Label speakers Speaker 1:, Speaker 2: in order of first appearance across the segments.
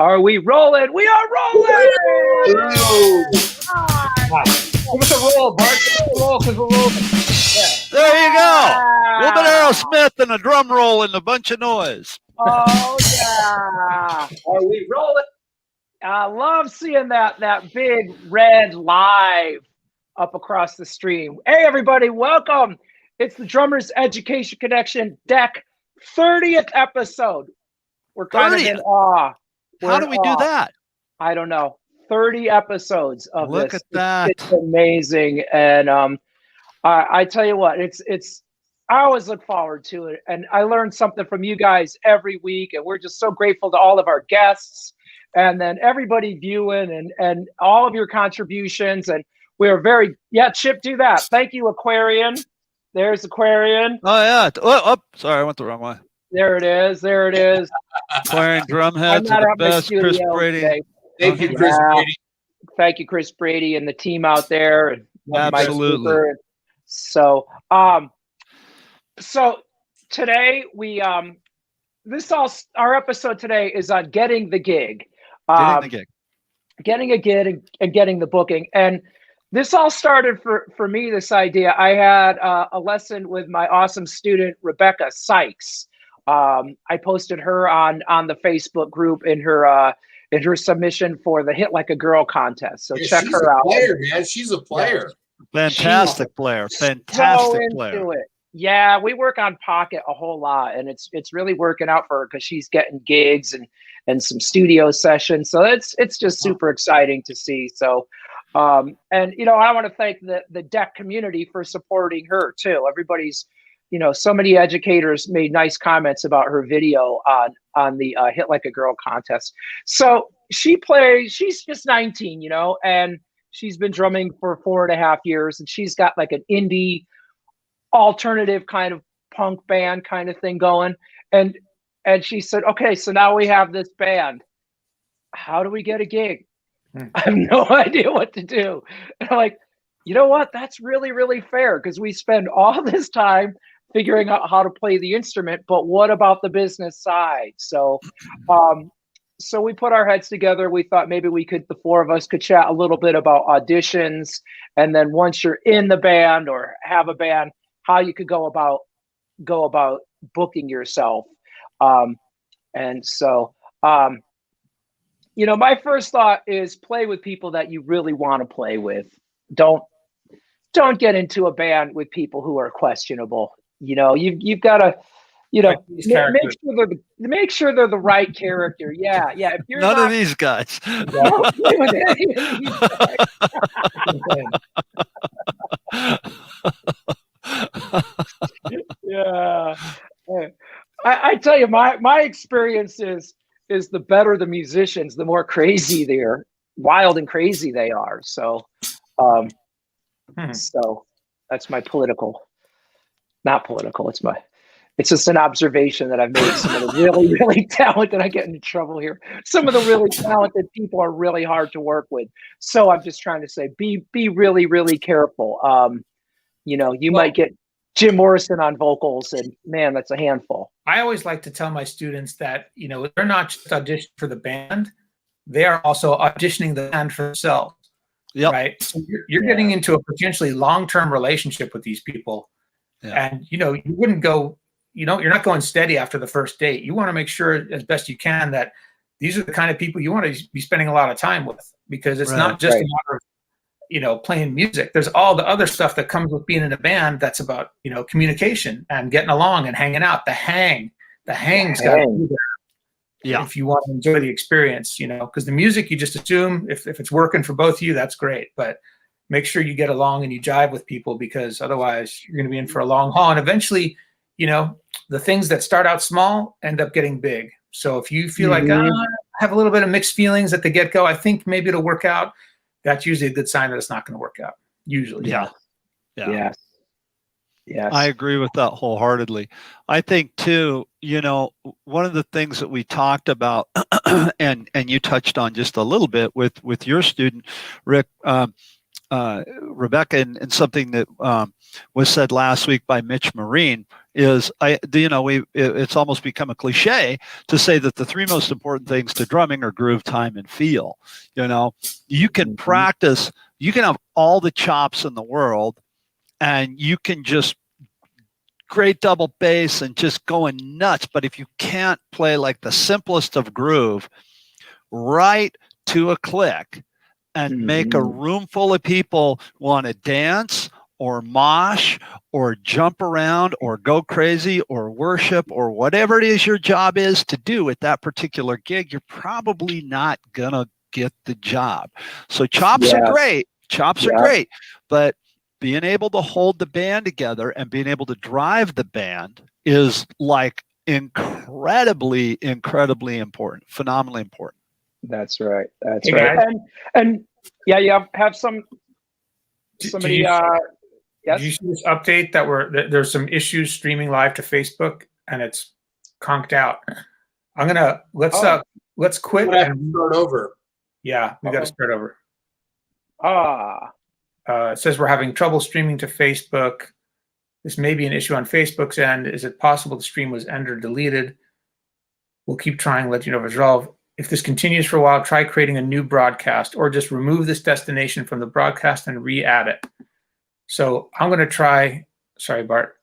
Speaker 1: Are we rolling? We are rolling!
Speaker 2: Hello.
Speaker 1: Give us a roll, Bart. Give us a roll because we're rolling. Yeah.
Speaker 3: There you go. A little bit of Aerosmith and a drum roll and a bunch of noise.
Speaker 1: Oh, yeah. Are we rolling? I love seeing that big red live up across the stream. Hey, everybody, welcome. It's the Drummers Education Connection D.E.C 30th episode. We're kind of in awe.
Speaker 3: How do we do that?
Speaker 1: I don't know. 30 episodes of this.
Speaker 3: Look at that.
Speaker 1: It's amazing. And I tell you what, I always look forward to it. And I learn something from you guys every week. And we're just so grateful to all of our guests and then everybody viewing and all of your contributions. And we're Chip, do that. Thank you, Aquarian. There's Aquarian.
Speaker 3: Oh, yeah. Oh, sorry, I went the wrong way.
Speaker 1: There it is.
Speaker 3: Aquarian drum heads are the best. Chris Brady.
Speaker 1: Today.
Speaker 2: Thank you, Chris Brady.
Speaker 1: Thank you, Chris Brady and the team out there. And
Speaker 3: absolutely.
Speaker 1: So today our episode today is on getting the gig. Getting a gig and getting the booking. And this all started for me, this idea. I had a lesson with my awesome student, Rebecca Sykes. I posted her on the Facebook group in her submission for the Hit Like a Girl contest. So check her out.
Speaker 2: She's a player.
Speaker 3: Fantastic player. Fantastic player.
Speaker 1: Yeah, we work on Pocket a whole lot, and it's really working out for her because she's getting gigs and some studio sessions. So it's just super exciting to see. So and I want to thank the D.E.C community for supporting her too. Everybody's so many educators made nice comments about her video on the Hit Like a Girl contest. So she's just 19, and she's been drumming for 4.5 years, and she's got like an indie alternative kind of punk band kind of thing going. And she said, okay, so now we have this band. How do we get a gig? I have no idea what to do. And I'm like, you know what? That's really, really fair because we spend all this time figuring out how to play the instrument, but what about the business side? So so we put our heads together. We thought maybe the four of us could chat a little bit about auditions, and then once you're in the band or have a band, how you could go about booking yourself. And so my first thought is play with people that you really want to play with. Don't get into a band with people who are questionable. You've got to, make sure they're the right character. Yeah. If you're
Speaker 3: none of these guys.
Speaker 1: Don't play with any of these guys. Yeah. I tell you, my experience is the better the musicians, the more crazy they're wild and crazy they are. So, so that's my not political. It's just an observation that I've made. Some of the really, really talented, I get into trouble here. Some of the really talented people are really hard to work with. So I'm just trying to say, be really, really careful. You might get Jim Morrison on vocals, and man, that's a handful.
Speaker 4: I always like to tell my students that, they're not just auditioning for the band, they are also auditioning the band for themselves.
Speaker 3: Yep.
Speaker 4: Right. So you're getting into a potentially long-term relationship with these people. Yeah. And, you wouldn't go, you're not going steady after the first date. You want to make sure as best you can that these are the kind of people you want to be spending a lot of time with, because it's not just a matter of, playing music. There's all the other stuff that comes with being in a band that's about, communication and getting along and hanging out. The hang's got to be there. Yeah. If you want to enjoy the experience, because the music, you just assume if it's working for both of you, that's great. But make sure you get along and you jive with people, because otherwise you're going to be in for a long haul. And eventually, the things that start out small end up getting big. So if you feel like I have a little bit of mixed feelings at the get-go, I think maybe it'll work out. That's usually a good sign that it's not going to work out. Usually.
Speaker 3: Yeah.
Speaker 1: Yes.
Speaker 3: I agree with that wholeheartedly. I think too, one of the things that we talked about and you touched on just a little bit with your student, Rick, Rebecca, and something that was said last week by Mitch Marine, is it's almost become a cliche to say that the three most important things to drumming are groove, time, and feel. You can practice, you can have all the chops in the world, and you can just great double bass and just going nuts. But if you can't play like the simplest of groove right to a click and make a room full of people want to dance or mosh or jump around or go crazy or worship or whatever it is your job is to do at that particular gig, you're probably not gonna get the job. So chops are great. Chops are great, but being able to hold the band together and being able to drive the band is like incredibly important, phenomenally important.
Speaker 1: That's right. That's right. And yeah, you have somebody. Yes.
Speaker 4: Did you see this update that there's some issues streaming live to Facebook and it's conked out? Let's quit
Speaker 2: and start over.
Speaker 4: Yeah, we got to start over.
Speaker 1: It
Speaker 4: says we're having trouble streaming to Facebook. This may be an issue on Facebook's end. Is it possible the stream was ended or deleted? We'll keep trying, let you know if it's resolved. If this continues for a while, try creating a new broadcast or just remove this destination from the broadcast and re-add it. So I'm going to try, sorry, Bart.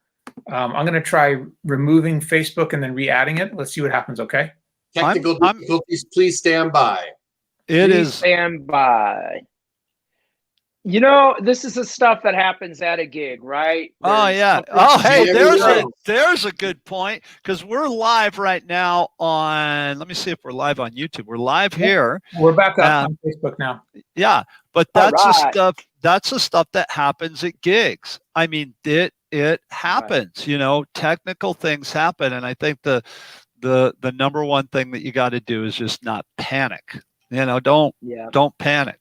Speaker 4: I'm going to try removing Facebook and then re-adding it. Let's see what happens, okay?
Speaker 2: Technical difficulties, please stand by.
Speaker 1: Please stand by. This is the stuff that happens at a gig, right?
Speaker 3: There's a good point, because we're live right now on, let me see if we're live on YouTube. We're live here.
Speaker 4: We're back up on Facebook now.
Speaker 3: Yeah, but that's the stuff that happens at gigs. I mean, it happens, technical things happen. And I think the number one thing that you got to do is just not panic. Don't panic,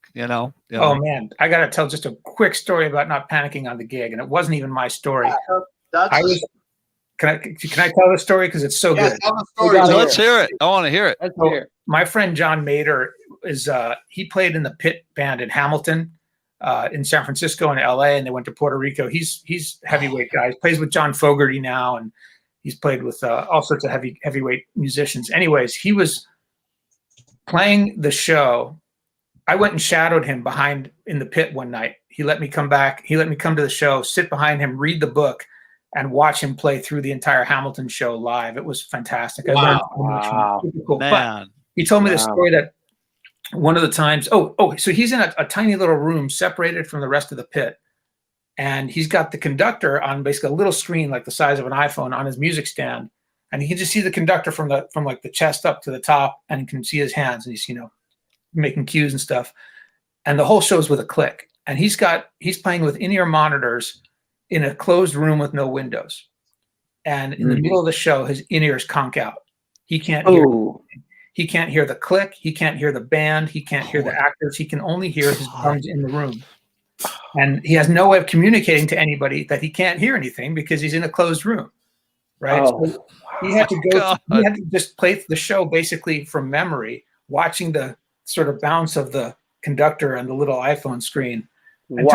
Speaker 3: Oh
Speaker 4: man, I got to tell just a quick story about not panicking on the gig, and it wasn't even my story. Can I tell the story, because it's so good?
Speaker 2: Tell the story.
Speaker 3: Let's hear it. I want to hear it.
Speaker 4: My friend John Mader he played in the Pit band in Hamilton, in San Francisco and LA, and they went to Puerto Rico. He's heavyweight guy. He plays with John Fogerty now, and he's played with all sorts of heavyweight musicians. Anyways, he was playing the show. I went and shadowed him in the pit one night. He let me come back. He let me come to the show, sit behind him, read the book, and watch him play through the entire Hamilton show live. It was fantastic. I learned so much. Super cool.
Speaker 3: Man.
Speaker 4: But he told me the story that one of the times, so he's in a tiny little room separated from the rest of the pit. And he's got the conductor on basically a little screen like the size of an iPhone on his music stand. And he can just see the conductor from like the chest up to the top, and he can see his hands, and he's, making cues and stuff. And the whole show's with a click. And he's playing with in-ear monitors in a closed room with no windows. And in the middle of the show, his in-ears conk out. He can't hear anything. He can't hear the click. He can't hear the band. He can't hear the actors. He can only hear his drums in the room. And he has no way of communicating to anybody that he can't hear anything because he's in a closed room. Right? So he had to just play the show basically from memory, watching the sort of bounce of the conductor and the little iPhone screen. And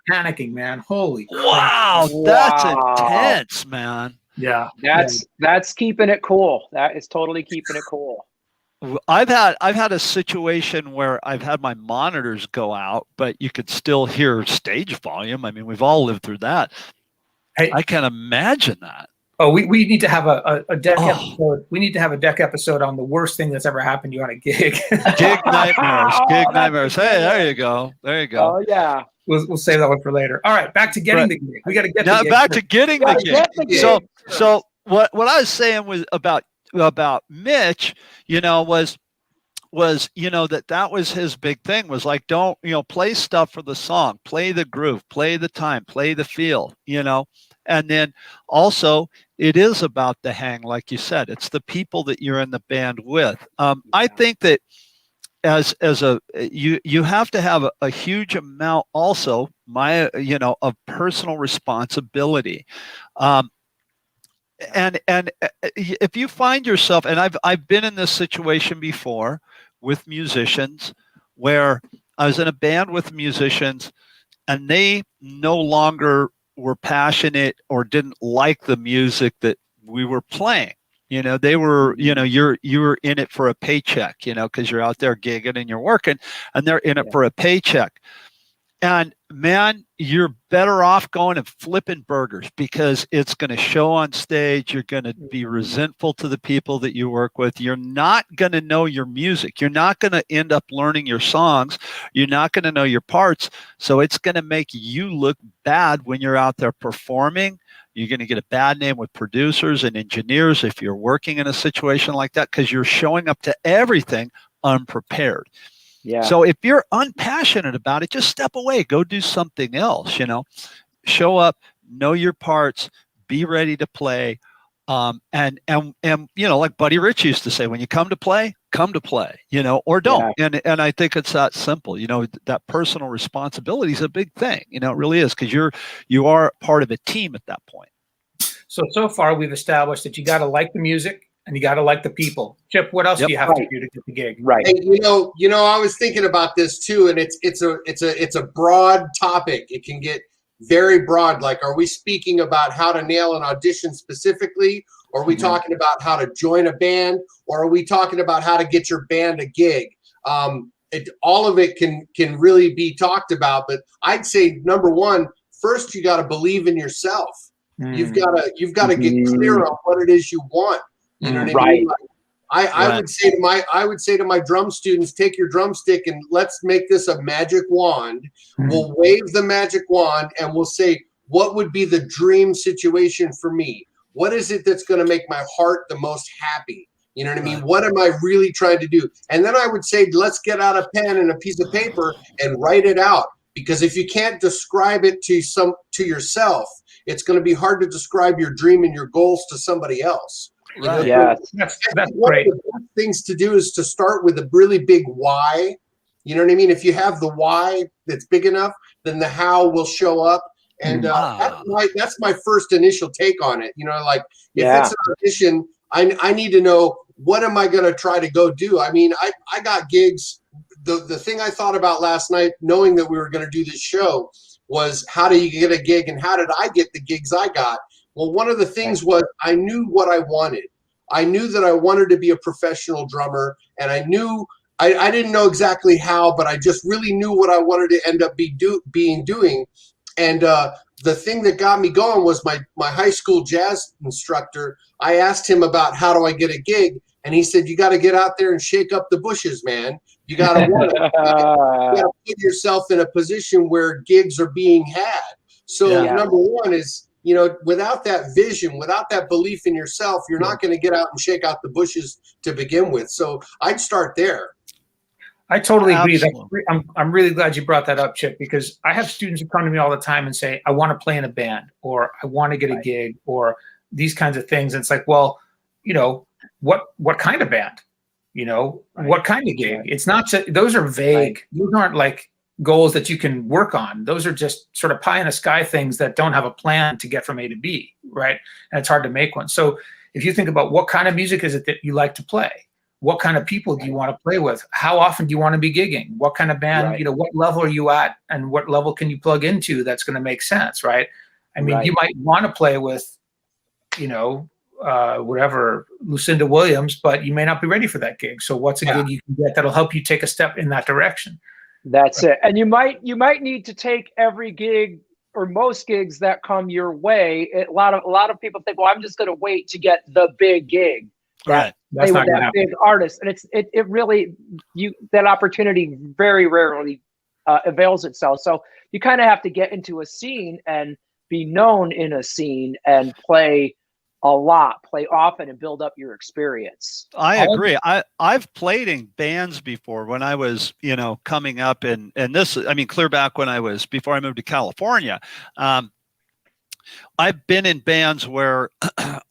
Speaker 4: panicking, man. Holy
Speaker 3: crap. That's intense, man.
Speaker 4: Yeah.
Speaker 1: That's keeping it cool. That is totally keeping it cool.
Speaker 3: I've had a situation where I've had my monitors go out, but you could still hear stage volume. I mean, we've all lived through that.
Speaker 4: Hey,
Speaker 3: I can imagine that.
Speaker 4: Oh, we need to have a deck episode. We need to have a deck episode on the worst thing that's ever happened to you on a gig.
Speaker 3: Gig nightmares. Hey, there you go.
Speaker 1: Oh yeah.
Speaker 4: We'll save that one for later. All right, back to getting the gig. We got to get the gig.
Speaker 3: Back to getting the gig. So what I was saying was about Mitch, was that was his big thing, was like, don't, play stuff for the song, play the groove, play the time, play the feel, and then also it is about the hang, like you said, it's the people that you're in the band with. I think that you have to have a huge amount also of personal responsibility. And if you find yourself, and I've been in this situation before with musicians, where I was in a band with musicians and they no longer were passionate or didn't like the music that we were playing. They were, you were in it for a paycheck, because you're out there gigging and you're working, and they're in it for a paycheck. And man, you're better off going and flipping burgers, because it's going to show on stage. You're going to be resentful to the people that you work with. You're not going to know your music. You're not going to end up learning your songs. You're not going to know your parts. So it's going to make you look bad when you're out there performing. You're going to get a bad name with producers and engineers if you're working in a situation like that, because you're showing up to everything unprepared. Yeah. So if you're unpassionate about it, just step away, go do something else, show up, know your parts, be ready to play. And like Buddy Rich used to say, when you come to play, or don't. Yeah. And I think it's that simple. That personal responsibility is a big thing. It really is, because you are part of a team at that point.
Speaker 4: So far we've established that you got to like the music and you got to like the people. Chip, what else do you have to do to get the gig?
Speaker 1: Right.
Speaker 2: And, I was thinking about this too, and it's a broad topic. It can get very broad. Like, are we speaking about how to nail an audition specifically? Or are we talking about how to join a band? Or are we talking about how to get your band a gig? All of it can really be talked about. But I'd say, number one, first you got to believe in yourself. You've got to get clear on what it is you want. You know what I mean? Like, I would say to my drum students, take your drumstick and let's make this a magic wand. We'll wave the magic wand and we'll say, what would be the dream situation for me? What is it that's going to make my heart the most happy? You know what I mean? What am I really trying to do? And then I would say, let's get out a pen and a piece of paper and write it out. Because if you can't describe it to yourself, it's going to be hard to describe your dream and your goals to somebody else.
Speaker 4: Right. Yeah, that's great.
Speaker 2: One of the best things to do is to start with a really big why. You know what I mean? If you have the why that's big enough, then the how will show up. And that's my first initial take on it. Like, if it's an audition, I need to know, what am I going to try to go do? I mean, I got gigs. The thing I thought about last night, knowing that we were going to do this show, was how do you get a gig, and how did I get the gigs I got? Well, one of the things was I knew what I wanted. I knew that I wanted to be a professional drummer, and I knew I didn't know exactly how, but I just really knew what I wanted to end up doing. And the thing that got me going was my high school jazz instructor. I asked him about how do I get a gig, and he said, you got to get out there and shake up the bushes, man. You got to want it. You got to put yourself in a position where gigs are being had. So number one is, without that vision, without that belief in yourself, you're not going to get out and shake out the bushes to begin with. So I'd start there.
Speaker 4: I totally agree. I'm really glad you brought that up, Chip, because I have students who come to me all the time and say, I want to play in a band, or I want to get a gig, or these kinds of things. And it's like, well, what kind of band? What kind of gig? It's not, those are vague. Those aren't like goals that you can work on. Those are just sort of pie in the sky things that don't have a plan to get from A to B, right? And it's hard to make one. So if you think about what kind of music is it that you like to play, what kind of people do you want to play with? How often do you want to be gigging? What kind of band, what level are you at, and what level can you plug into that's going to make sense, right? I mean, you might want to play with, whatever, Lucinda Williams, but you may not be ready for that gig. So what's a gig you can get that'll help you take a step in that direction?
Speaker 1: That's it. And you might need to take every gig or most gigs that come your way. A lot of people think, well, I'm just going to wait to get the big gig.
Speaker 3: Right.
Speaker 1: That's not that big artist. And it really, that opportunity very rarely avails itself. So you kind of have to get into a scene and be known in a scene and play a lot, play often, and build up your experience.
Speaker 3: I agree. I've played in bands before when I was, coming up, and this, clear back when before I moved to California. I've been in bands where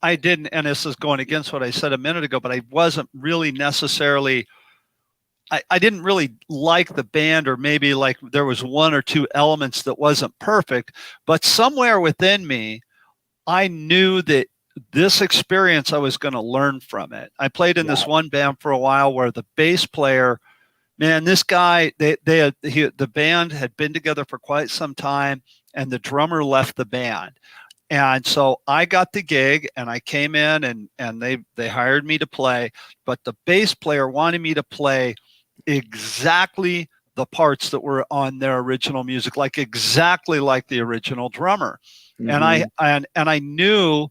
Speaker 3: I didn't, and this is going against what I said a minute ago, but I wasn't really necessarily, I didn't really like the band, or maybe like there was one or two elements that wasn't perfect, but somewhere within me, I knew that this experience, I was going to learn from it. I played in this one band for a while where the bass player, man, this guy, the band had been together for quite some time. and the drummer left the band. And so I got the gig, and I came in, and they hired me to play, but the bass player wanted me to play exactly the parts that were on their original music, like exactly like the original drummer. Mm-hmm. And I knew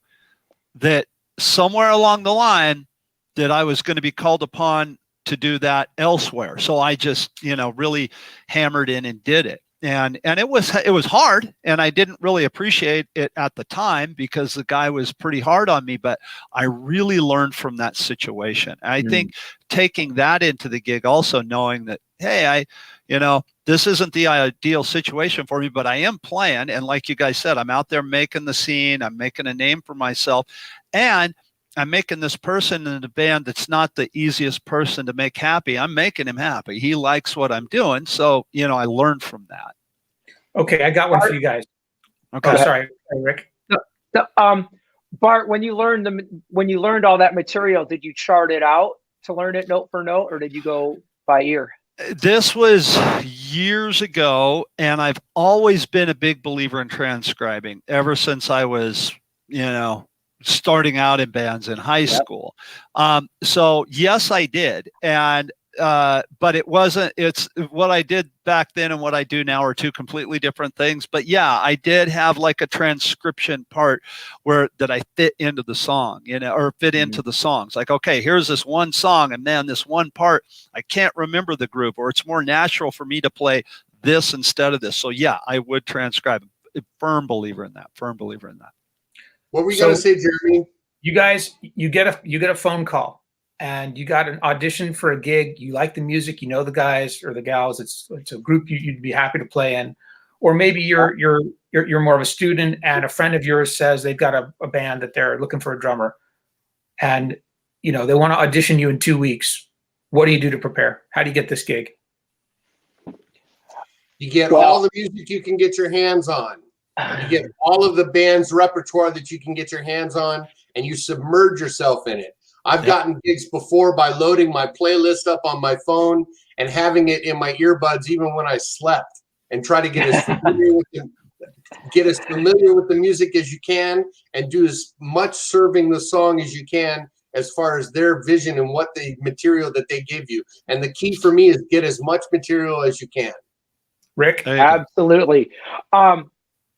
Speaker 3: that somewhere along the line that I was going to be called upon to do that elsewhere. So I just, really hammered in and did it. And it was hard, and I didn't really appreciate it at the time because the guy was pretty hard on me, but I really learned from that situation. And I think taking that into the gig, also knowing that, hey, this isn't the ideal situation for me, but I am playing. And like you guys said, I'm out there making the scene, I'm making a name for myself, and I'm making this person in the band that's not the easiest person to make happy. I'm making him happy. He likes what I'm doing. So, I learned from that.
Speaker 4: Okay, I got one for you guys.
Speaker 3: Okay.
Speaker 4: Oh, sorry, Rick.
Speaker 1: Bart, when you learned all that material, did you chart it out to learn it note for note, or did you go by ear?
Speaker 3: This was years ago, and I've always been a big believer in transcribing ever since I was, starting out in bands in high school. So yes, I did. And, but it's what I did back then and what I do now are two completely different things. But yeah, I did have like a transcription part that I fit into the song, or fit into the songs. Like, okay, here's this one song, and then this one part, I can't remember the group, or it's more natural for me to play this instead of this. So yeah, I would transcribe. Firm believer in that.
Speaker 2: What were you going to say, Jeremy?
Speaker 4: You guys, you get a phone call, and you got an audition for a gig. You like the music, the guys or the gals. It's a group you'd be happy to play in, or maybe you're more of a student, and a friend of yours says they've got a band that they're looking for a drummer, and they want to audition you in 2 weeks. What do you do to prepare? How do you get this gig?
Speaker 2: You get all the music you can get your hands on. You get all of the band's repertoire that you can get your hands on, and you submerge yourself in it. I've gotten gigs before by loading my playlist up on my phone and having it in my earbuds even when I slept, and try to get as familiar with the music as you can, and do as much serving the song as you can as far as their vision and what the material that they give you. And the key for me is get as much material as you can.
Speaker 4: Rick?
Speaker 1: Absolutely.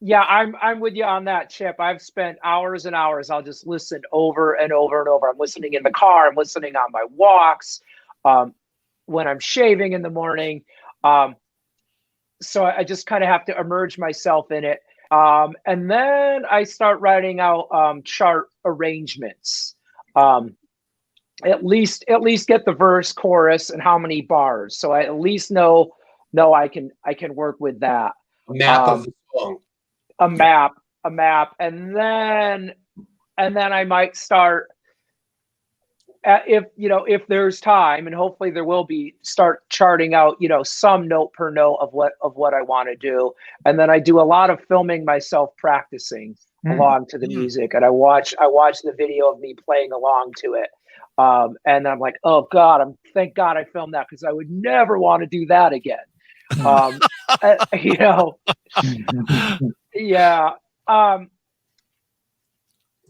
Speaker 1: Yeah, I'm with you on that, Chip. I've spent hours and hours. I'll just listen over and over and over. I'm listening in the car. I'm listening on my walks, when I'm shaving in the morning. So I just kind of have to immerse myself in it. And then I start writing out chart arrangements. At least get the verse, chorus, and how many bars. So I at least know I can work with that.
Speaker 2: Map of the song.
Speaker 1: A map, and then I might start, if there's time, and hopefully there will be, start charting out, some note per note of what I want to do, and then I do a lot of filming myself practicing along to the music, and I watch the video of me playing along to it, and I'm like, oh God, thank God I filmed that, because I would never want to do that again. Yeah.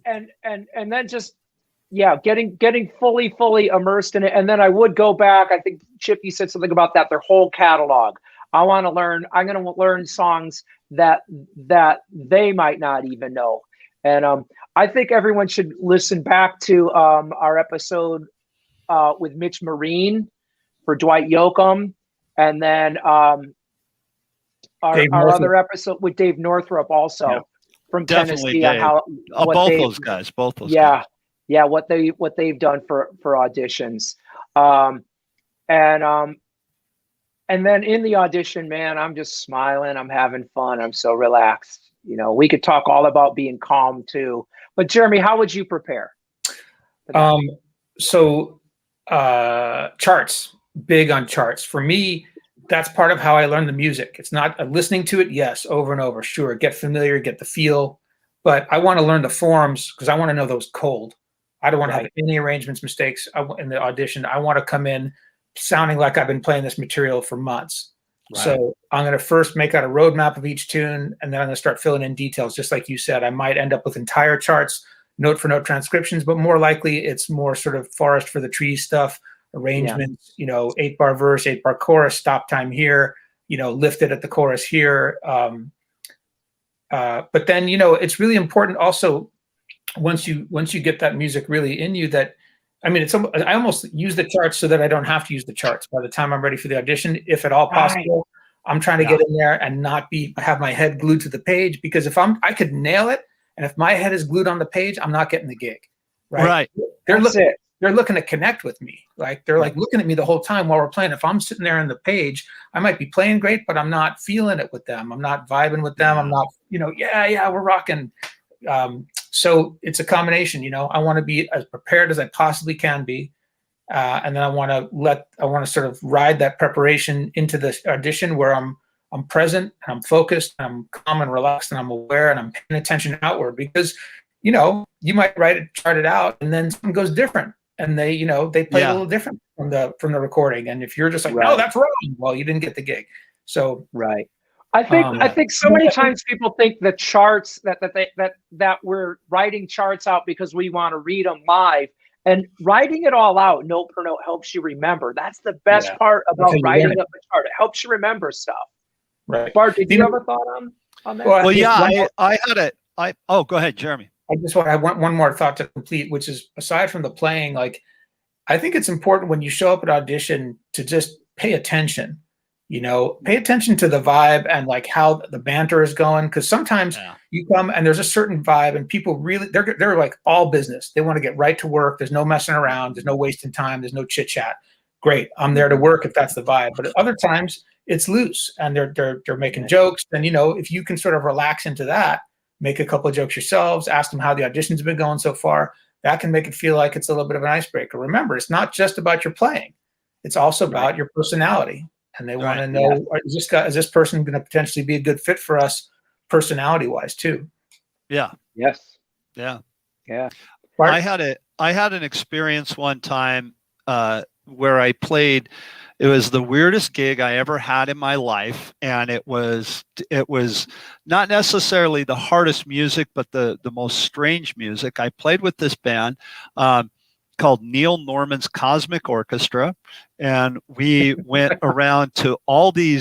Speaker 1: And then just, getting fully immersed in it. And then I would go back. I think Chip, you said something about that, their whole catalog. I'm going to learn songs that they might not even know. And I think everyone should listen back to our episode with Mitch Marine for Dwight Yoakam. And then our other episode with Dave Northrup also from Tennessee, on how
Speaker 3: both those guys.
Speaker 1: Yeah, what they've done for auditions, and then in the audition, man, I'm just smiling, I'm having fun, I'm so relaxed. We could talk all about being calm too, but Jeremy, how would you prepare?
Speaker 4: Charts, big on charts for me. That's part of how I learn the music. It's not listening to it, yes, over and over, sure, get familiar, get the feel, but I want to learn the forms because I want to know those cold. I don't want to have any arrangements mistakes in the audition. I want to come in sounding like I've been playing this material for months. Right. So I'm going to first make out a roadmap of each tune, and then I'm going to start filling in details. Just like you said, I might end up with entire charts, note for note transcriptions, but more likely it's more sort of forest for the trees stuff, arrangements, 8-bar verse, 8-bar chorus, stop time here, lifted at the chorus here. But then, it's really important also once you get that music really in you that, I almost use the charts so that I don't have to use the charts by the time I'm ready for the audition, if at all possible. Right. I'm trying to get in there and not have my head glued to the page, because if I could nail it, and if my head is glued on the page, I'm not getting the gig. Right. They're looking to connect with me. Like they're like looking at me the whole time while we're playing. If I'm sitting there on the page, I might be playing great, but I'm not feeling it with them. I'm not vibing with them. I'm not, we're rocking. So it's a combination, I want to be as prepared as I possibly can be. And then I want to sort of ride that preparation into the audition where I'm present and I'm focused and I'm calm and relaxed and I'm aware and I'm paying attention outward, because, you might chart it out and then something goes different and they play a little different from the recording. And if you're just like, no, that's wrong, well, you didn't get the gig. So,
Speaker 1: right. I think so many times people think the charts that we're writing charts out because we want to read them live, and writing it all out note per note helps you remember. That's the best part about writing up a chart. It helps you remember stuff. Right. Bart, did you have a thought on that?
Speaker 3: Well, yeah, I had it. Go ahead, Jeremy.
Speaker 4: I want one more thought to complete, which is, aside from the playing, like, I think it's important when you show up at audition to just pay attention. Pay attention to the vibe and like how the banter is going. Because sometimes you come and there's a certain vibe and people really, they're like all business. They want to get right to work. There's no messing around. There's no wasting time. There's no chit chat. Great. I'm there to work if that's the vibe. But at other times it's loose and they're making jokes. And, if you can sort of relax into that, make a couple of jokes yourselves, ask them how the audition's been going so far. That can make it feel like it's a little bit of an icebreaker. Remember, it's not just about your playing. It's also about your personality. And they want to know, is this person going to potentially be a good fit for us personality-wise too?
Speaker 3: Yeah.
Speaker 1: Yes.
Speaker 3: Yeah.
Speaker 1: Yeah.
Speaker 3: I had an experience one time where I played. It was the weirdest gig I ever had in my life, and it was not necessarily the hardest music, but the most strange music. I played with this band called Neil Norman's Cosmic Orchestra, and we went around to all the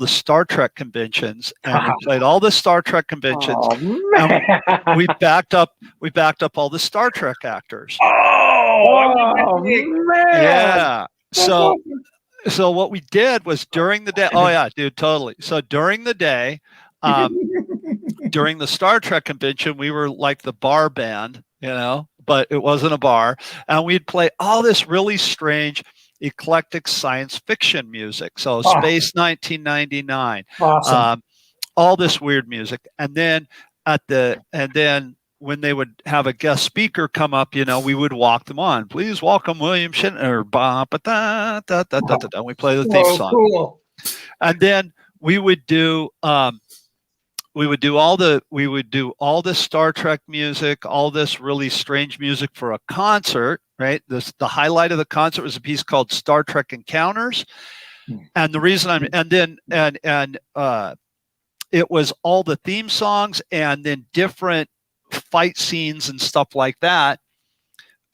Speaker 3: Star Trek conventions, and we played all the Star Trek conventions. And we backed up all the Star Trek actors.
Speaker 1: Oh man!
Speaker 3: Yeah. So what we did was during the day. Oh yeah, dude, totally. So during the day, during the Star Trek convention, we were like the bar band, but it wasn't a bar, and we'd play all this really strange, eclectic science fiction music. So Space 1999,
Speaker 4: awesome.
Speaker 3: All this weird music, and then when they would have a guest speaker come up, we would walk them on. Please welcome William Shatner. And we play the theme song.
Speaker 4: Cool.
Speaker 3: And then we would do all the Star Trek music, all this really strange music for a concert, right? The highlight of the concert was a piece called Star Trek Encounters. And the reason it was all the theme songs and then different fight scenes and stuff like that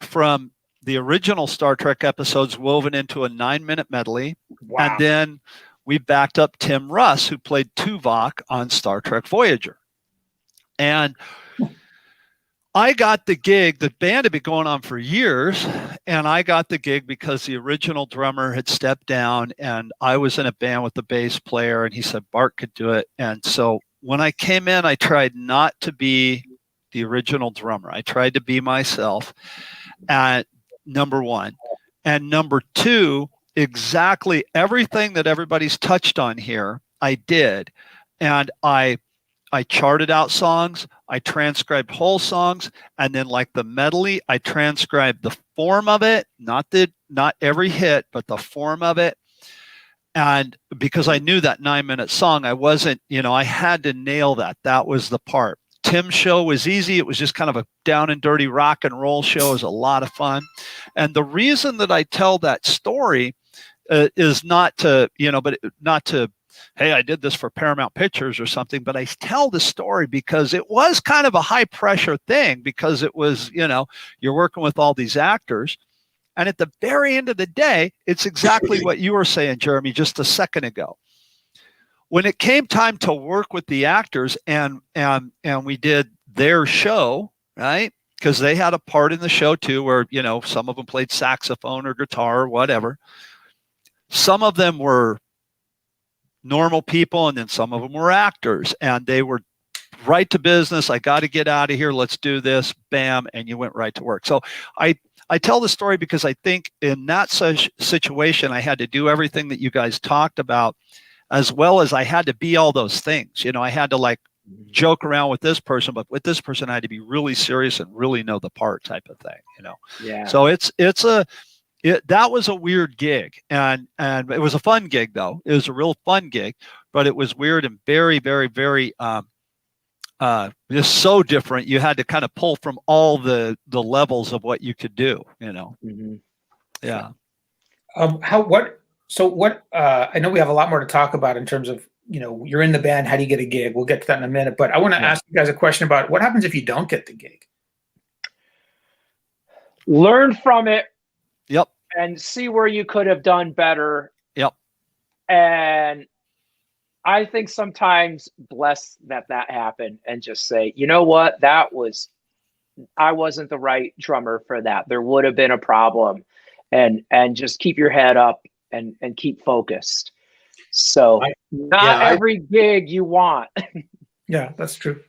Speaker 3: from the original Star Trek episodes woven into a 9-minute medley. Wow. And then we backed up Tim Russ, who played Tuvok on Star Trek Voyager. And I got the gig. The band had been going on for years, and I got the gig because the original drummer had stepped down, and I was in a band with the bass player, and he said Bart could do it. And so when I came in, I tried not to be the original drummer. I tried to be myself, number one. And number two, exactly everything that everybody's touched on here, I did. And I charted out songs, I transcribed whole songs, and then like the medley, I transcribed the form of it, not every hit, but the form of it. And because I knew that 9-minute song, I wasn't, I had to nail that. That was the part. Tim's show was easy. It was just kind of a down and dirty rock and roll show. It was a lot of fun. And the reason that I tell that story is not to, but not to, hey, I did this for Paramount Pictures or something, but I tell the story because it was kind of a high pressure thing, because it was, you're working with all these actors. And at the very end of the day, it's exactly what you were saying, Jeremy, just a second ago. When it came time to work with the actors and we did their show, right? Because they had a part in the show too, where, some of them played saxophone or guitar or whatever. Some of them were normal people, and then some of them were actors, and they were right to business. I got to get out of here. Let's do this. Bam. And you went right to work. So I tell the story because I think in that such situation, I had to do everything that you guys talked about, as well as I had to be all those things. I had to joke around with this person, but with this person, I had to be really serious and really know the part, type of thing,
Speaker 1: Yeah.
Speaker 3: So that was a weird gig, and it was a fun gig though. It was a real fun gig, but it was weird and very, very, very, just so different. You had to kind of pull from all the levels of what you could do,
Speaker 1: Mm-hmm.
Speaker 3: Yeah.
Speaker 4: What I know we have a lot more to talk about in terms of, you're in the band, how do you get a gig? We'll get to that in a minute, but I want to ask you guys a question about what happens if you don't get the gig?
Speaker 1: Learn from it.
Speaker 3: Yep.
Speaker 1: And see where you could have done better.
Speaker 3: Yep.
Speaker 1: And I think sometimes bless that happened and just say, you know what, I wasn't the right drummer for that. There would have been a problem, and just keep your head up and keep focused. So every gig you want.
Speaker 4: Yeah, that's true.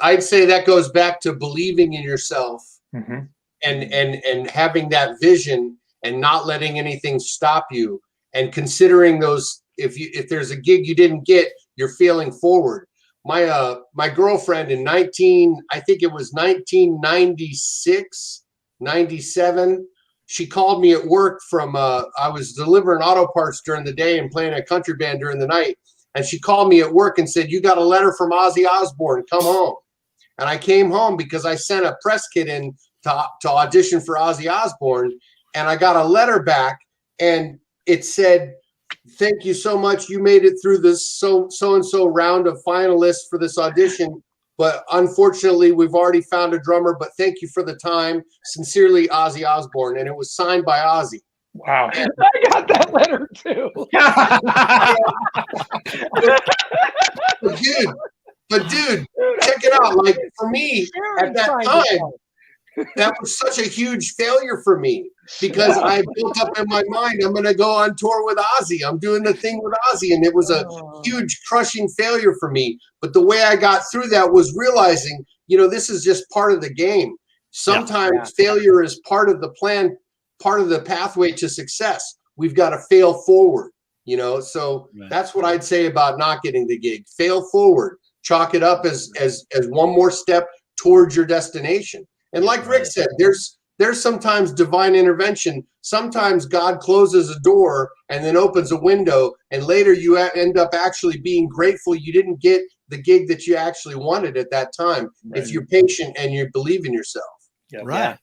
Speaker 2: I'd say that goes back to believing in yourself,
Speaker 4: mm-hmm.
Speaker 2: and having that vision and not letting anything stop you, and considering those, if there's a gig you didn't get, you're failing forward. My girlfriend in 1996, 97, she called me at work from I was delivering auto parts during the day and playing a country band during the night, and she called me at work and said, "You got a letter from Ozzy Osbourne, come home." And I came home because I sent a press kit in to audition for Ozzy Osbourne, and I got a letter back, and it said, "Thank you so much. You made it through this so-and-so round of finalists for this audition, but unfortunately, we've already found a drummer, but thank you for the time. Sincerely, Ozzy Osbourne." And it was signed by Ozzy.
Speaker 4: Wow.
Speaker 1: I got that letter too.
Speaker 2: But dude, check it out. Like, for me, at that time, that was such a huge failure for me, because I built up in my mind, I'm going to go on tour with Ozzy. I'm doing the thing with Ozzy. And it was a huge crushing failure for me. But the way I got through that was realizing, this is just part of the game. Sometimes failure is part of the plan, part of the pathway to success. We've got to fail forward, so that's what I'd say about not getting the gig. Fail forward, chalk it up as one more step towards your destination. And like Rick said, there's sometimes divine intervention. Sometimes God closes a door and then opens a window, and later you end up actually being grateful you didn't get the gig that you actually wanted at that time. Right. If you're patient and you believe in yourself.
Speaker 3: Yeah. Right.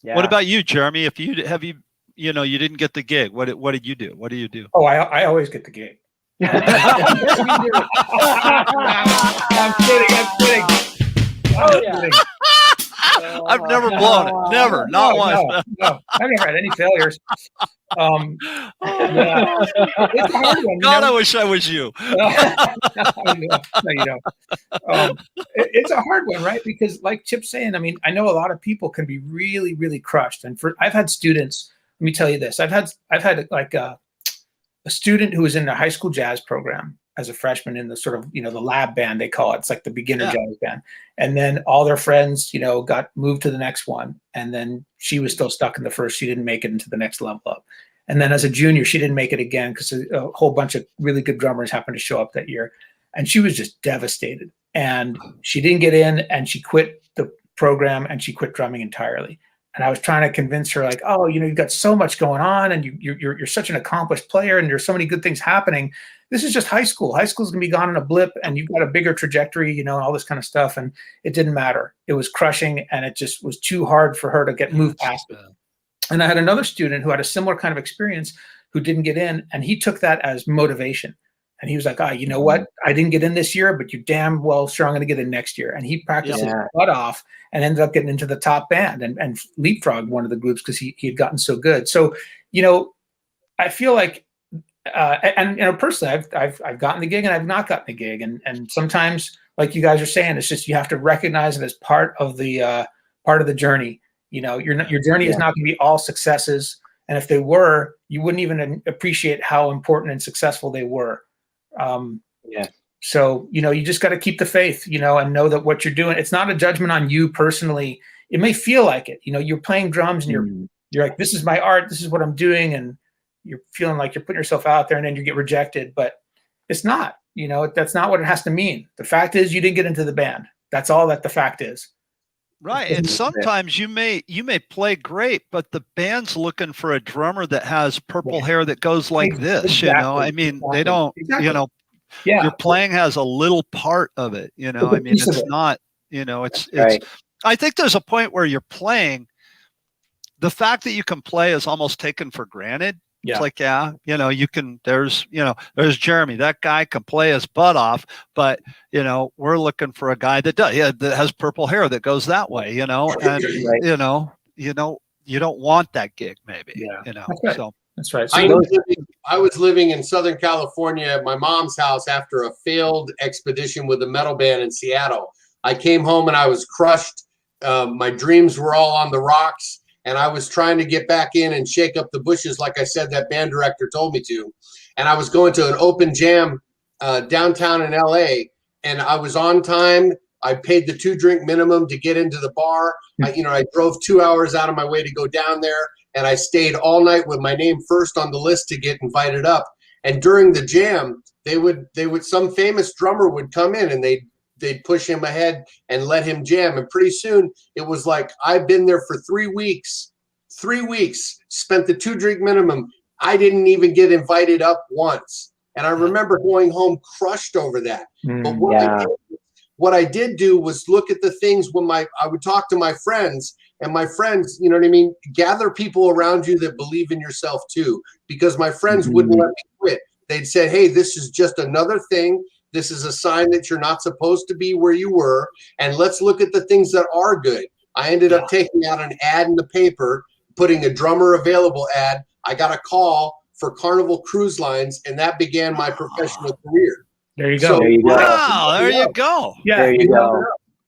Speaker 3: Yeah. What about you, Jeremy? If you didn't get the gig, what did you do? What do you do?
Speaker 4: Oh, I always get the gig. I'm kidding.
Speaker 1: Oh yeah.
Speaker 3: I've never blown it. Never. Not once.
Speaker 4: No. I've never had any failures. It's a hard one.
Speaker 3: God, I wish I was you.
Speaker 4: It's a hard one, right? Because like Chip's saying, I mean, I know a lot of people can be really, really crushed. And I've had students, let me tell you this. I've had like a student who was in the high school jazz program as a freshman in the sort of, the lab band, they call it. It's like the beginner jazz band. And then all their friends, got moved to the next one. And then she was still stuck in the first. She didn't make it into the next level up. And then as a junior, she didn't make it again because a whole bunch of really good drummers happened to show up that year. And she was just devastated. And she didn't get in, and she quit the program, and she quit drumming entirely. And I was trying to convince her, like, oh, you've got so much going on, and you're such an accomplished player, and there's so many good things happening. This is just high school. High school's gonna be gone in a blip, and you've got a bigger trajectory, and all this kind of stuff. And it didn't matter. It was crushing, and it just was too hard for her to get moved past it. And I had another student who had a similar kind of experience, who didn't get in, and he took that as motivation. And he was like, you know what? I didn't get in this year, but you're damn well sure I'm going to get in next year. And he practiced his butt off and ended up getting into the top band and leapfrogged one of the groups because he had gotten so good. So, I feel like, personally, I've gotten the gig and I've not gotten the gig. And sometimes, like you guys are saying, it's just, you have to recognize it as part of the journey. Your journey is not going to be all successes. And if they were, you wouldn't even appreciate how important and successful they were. So, you just got to keep the faith, and know that what you're doing, it's not a judgment on you personally. It may feel like it, you're playing drums and you're like, this is my art. This is what I'm doing. And you're feeling like you're putting yourself out there and then you get rejected, but it's not, that's not what it has to mean. The fact is you didn't get into the band. That's all that the fact is.
Speaker 3: Right. And sometimes you may play great, but the band's looking for a drummer that has purple hair that goes like this,
Speaker 4: Exactly.
Speaker 3: I mean, they don't, your playing has a little part of it, I mean, it's not, it's, I think there's a point where you're playing, the fact that you can play is almost taken for granted. It's like, you can, there's Jeremy, that guy can play his butt off, but, we're looking for a guy that does, that has purple hair that goes that way, and, you don't want that gig maybe, so.
Speaker 4: That's right.
Speaker 2: I was living in Southern California at my mom's house after a failed expedition with a metal band in Seattle. I came home and I was crushed. My dreams were all on the rocks. And I was trying to get back in and shake up the bushes, like I said, that band director told me to. And I was going to an open jam downtown in LA, and I was on time. I paid the 2-drink minimum to get into the bar. I drove 2 hours out of my way to go down there, and I stayed all night with my name first on the list to get invited up. And during the jam, they would some famous drummer would come in and they'd push him ahead and let him jam. And pretty soon it was like, I've been there for 3 weeks, spent the 2-drink minimum. I didn't even get invited up once. And I remember going home crushed over that. But what I did do was look at the things when I would talk to my friends, and my friends, gather people around you that believe in yourself too, because my friends wouldn't let me quit. They'd say, hey, this is just another thing. This is a sign that you're not supposed to be where you were. And let's look at the things that are good. I ended up taking out an ad in the paper, putting a drummer available ad. I got a call for Carnival Cruise Lines, and that began my professional career.
Speaker 4: There you go.
Speaker 3: Wow, there you go.
Speaker 4: Yeah,
Speaker 1: there you go.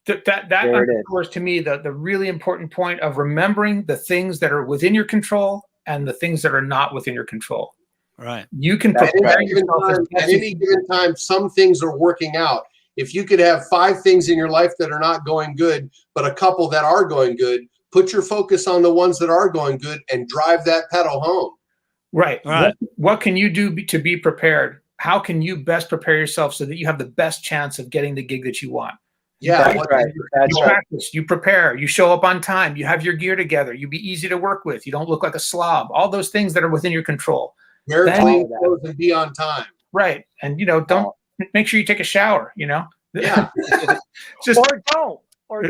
Speaker 4: That underscores to me the really important point of remembering the things that are within your control and the things that are not within your control.
Speaker 3: Right.
Speaker 4: You can prepare yourself
Speaker 2: at any given time. Some things are working out. If you could have 5 things in your life that are not going good, but a couple that are going good, put your focus on the ones that are going good and drive that pedal home.
Speaker 4: Right. What can you do to be prepared? How can you best prepare yourself so that you have the best chance of getting the gig that you want?
Speaker 2: Yeah,
Speaker 1: that's right.
Speaker 4: You practice, you prepare, you show up on time, you have your gear together, you be easy to work with, you don't look like a slob. All those things that are within your control.
Speaker 2: Wear clean clothes and be on time.
Speaker 4: Right. And don't make sure you take a shower,
Speaker 2: Yeah.
Speaker 4: Just
Speaker 1: or don't.
Speaker 4: or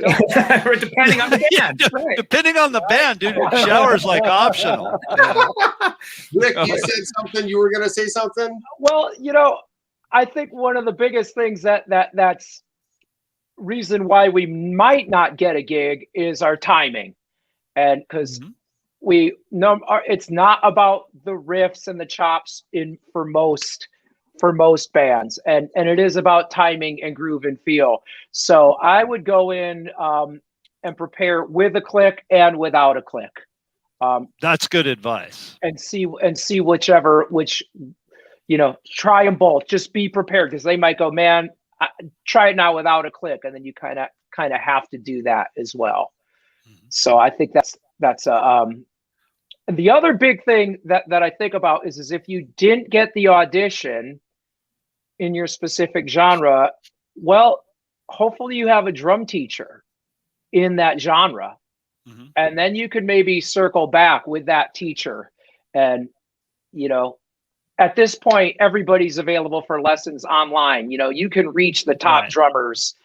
Speaker 4: depending on the band.
Speaker 3: Right. Depending on the band, dude, shower's like optional.
Speaker 2: Rick, you said something. You were going to say something?
Speaker 1: Well, I think one of the biggest things that's reason why we might not get a gig is our timing. And because it's not about the riffs and the chops for most bands, and it is about timing and groove and feel. So I would go in and prepare with a click and without a click.
Speaker 3: That's good advice.
Speaker 1: And see which try them both. Just be prepared, because they might go, man, try it now without a click, and then you kind of have to do that as well. So I think that's the other big thing that I think about is if you didn't get the audition in your specific genre, well, hopefully you have a drum teacher in that genre, and then you could maybe circle back with that teacher. And at this point, everybody's available for lessons online. You can reach the top drummers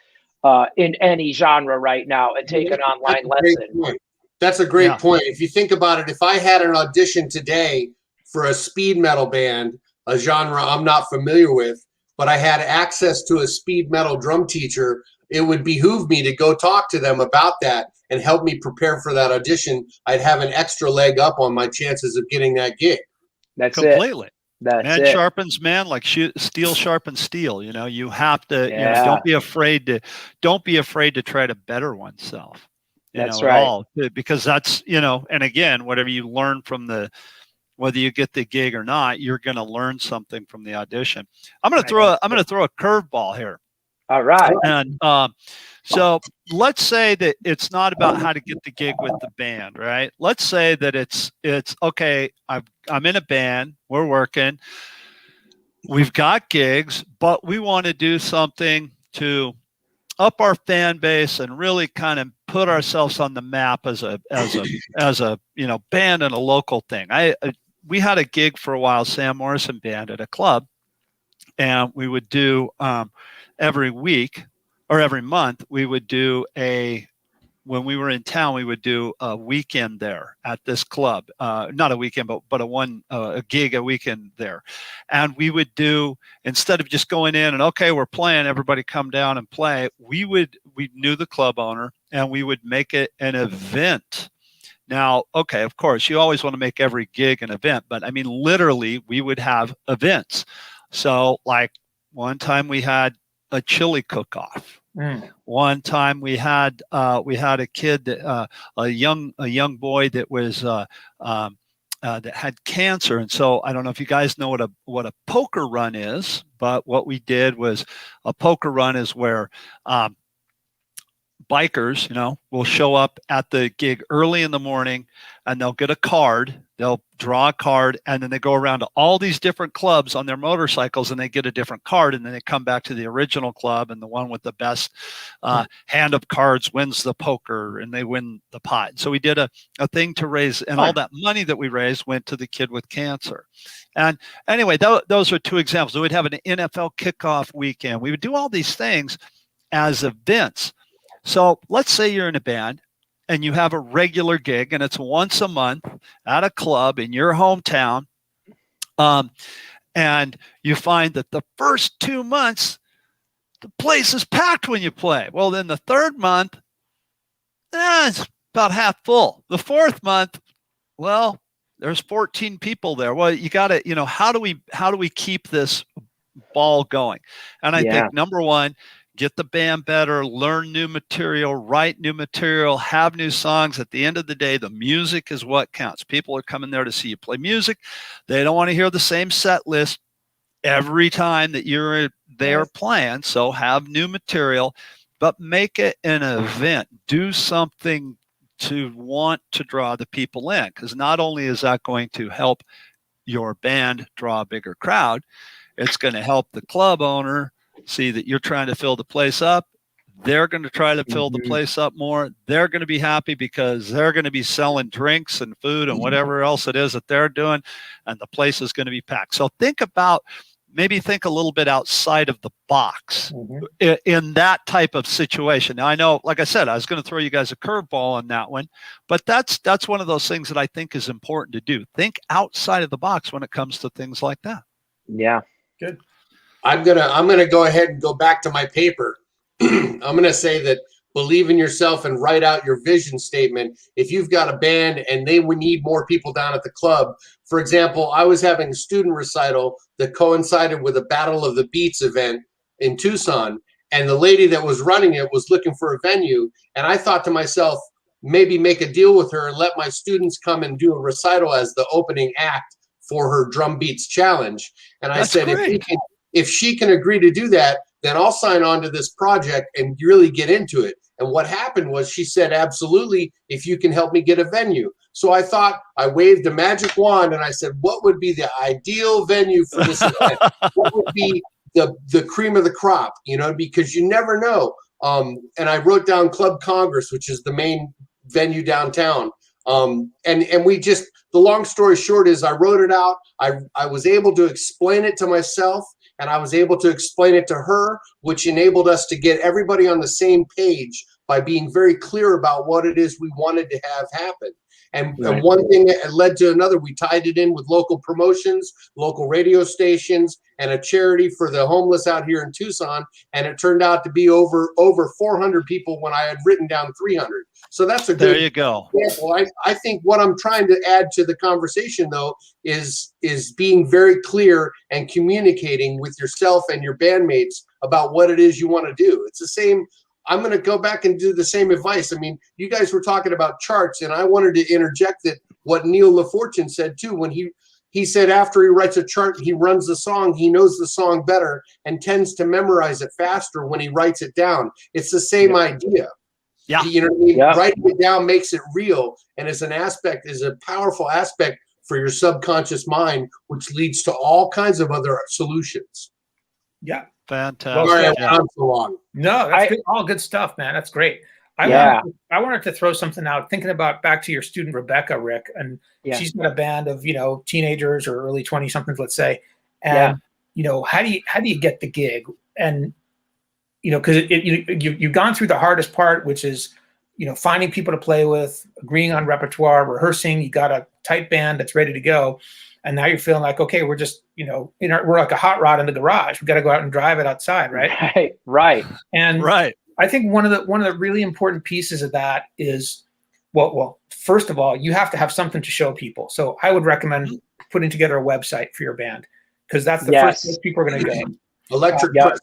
Speaker 1: in any genre right now and take an online lesson.
Speaker 2: That's a great point. If you think about it, if I had an audition today for a speed metal band, a genre I'm not familiar with, but I had access to a speed metal drum teacher, it would behoove me to go talk to them about that and help me prepare for that audition. I'd have an extra leg up on my chances of getting that gig.
Speaker 1: That's
Speaker 3: completely.
Speaker 1: It. That's
Speaker 3: man
Speaker 1: it.
Speaker 3: Sharpens man, like steel sharpens steel. You have to, don't be afraid to try to better oneself.
Speaker 1: That's
Speaker 3: at all, because that's, and again, whatever you learn from whether you get the gig or not, you're going to learn something from the audition. I'm going to throw a curveball here.
Speaker 1: All right.
Speaker 3: And so let's say that it's not about how to get the gig with the band, right? Let's say that it's okay. I'm in a band. We're working. We've got gigs, but we want to do something to up our fan base and really kind of put ourselves on the map as a band and a local thing. We had a gig for a while, Sam Morrison Band, at a club, and we would do every week or every month, we would do when we were in town, we would do a weekend there at this club. Not a weekend, but a gig a weekend there. And we would do, instead of just going in and, okay, we're playing, everybody come down and play, we knew the club owner, and we would make it an event. Now, okay, of course, you always want to make every gig an event, but I mean, literally, we would have events. So, like, one time we had a chili cook-off. One time we had a kid that a young boy that was that had cancer, and so I don't know if you guys know what a poker run is, but what we did was a poker run is where bikers, will show up at the gig early in the morning, and they'll get a card. They'll draw a card, and then they go around to all these different clubs on their motorcycles, and they get a different card, and then they come back to the original club, and the one with the best hand of cards wins the poker, and they win the pot. So we did a thing to raise, and all that money that we raised went to the kid with cancer. And anyway, those are two examples. We would have an NFL kickoff weekend. We would do all these things as events. So let's say you're in a band and you have a regular gig, and it's once a month at a club in your hometown. And you find that the first 2 months, the place is packed when you play. Well, then the third month, it's about half full. The fourth month, well, there's 14 people there. Well, you got to, how do we keep this ball going? And I think, number one, get the band better, learn new material, write new material, have new songs. At the end of the day, the music is what counts. People are coming there to see you play music. They don't want to hear the same set list every time that you're there playing. So have new material, but make it an event. Do something to want to draw the people in, because not only is that going to help your band draw a bigger crowd, it's going to help the club owner see that you're trying to fill the place up. They're going to try to fill the place up more. They're going to be happy because they're going to be selling drinks and food and whatever else it is that they're doing, and the place is going to be packed. So think a little bit outside of the box in that type of situation. Now, I know, like I said, I was going to throw you guys a curveball on that one, but that's one of those things that I think is important to do. Think outside of the box when it comes to things like that.
Speaker 1: Yeah.
Speaker 2: Good. I'm gonna go ahead and go back to my paper. I'm gonna say that believe in yourself and write out your vision statement. If you've got a band and they would need more people down at the club, for example, I was having a student recital that coincided with a Battle of the Beats event in Tucson, and the lady that was running it was looking for a venue, and I thought to myself, maybe make a deal with her and let my students come and do a recital as the opening act for her Drum Beats Challenge. And I said, if she can agree to do that, then I'll sign on to this project and really get into it. And what happened was she said, absolutely, if you can help me get a venue. So I thought, I waved a magic wand and I said, what would be the ideal venue for this event? What would be the cream of the crop, because you never know. And I wrote down Club Congress, which is the main venue downtown. And we just, the long story short is I wrote it out. I was able to explain it to myself, and I was able to explain it to her, which enabled us to get everybody on the same page by being very clear about what it is we wanted to have happen. And one thing that led to another. We tied it in with local promotions, local radio stations, and a charity for the homeless out here in Tucson. And it turned out to be over 400 people when I had written down 300. So that's a good
Speaker 3: there you go.
Speaker 2: example. I think what I'm trying to add to the conversation, though, is being very clear and communicating with yourself and your bandmates about what it is you want to do. It's the same. I'm going to go back and do the same advice. I mean, you guys were talking about charts, and I wanted to interject that what Neil LaFortune said too, when he said after he writes a chart, he runs the song, he knows the song better and tends to memorize it faster when he writes it down. It's the same idea.
Speaker 3: Yeah.
Speaker 2: You know what I mean? Yeah. Writing it down makes it real, and is a powerful aspect for your subconscious mind, which leads to all kinds of other solutions.
Speaker 4: Yeah.
Speaker 3: Fantastic.
Speaker 2: Sorry, I'm so long.
Speaker 4: No, that's all good stuff, man. That's great. I wanted to throw something out, thinking about back to your student Rebecca, Rick, and she's got a band of, teenagers or early 20-somethings, let's say. And how do you get the gig? And because you've gone through the hardest part, which is finding people to play with, agreeing on repertoire, rehearsing. You got a tight band that's ready to go, and now you're feeling like, okay, we're just we're like a hot rod in the garage. We got to go out and drive it outside, right?
Speaker 1: Right.
Speaker 4: And I think one of the really important pieces of that is, well, first of all, you have to have something to show people. So I would recommend putting together a website for your band, because that's the first place people are going to go.
Speaker 2: Electric.
Speaker 3: That's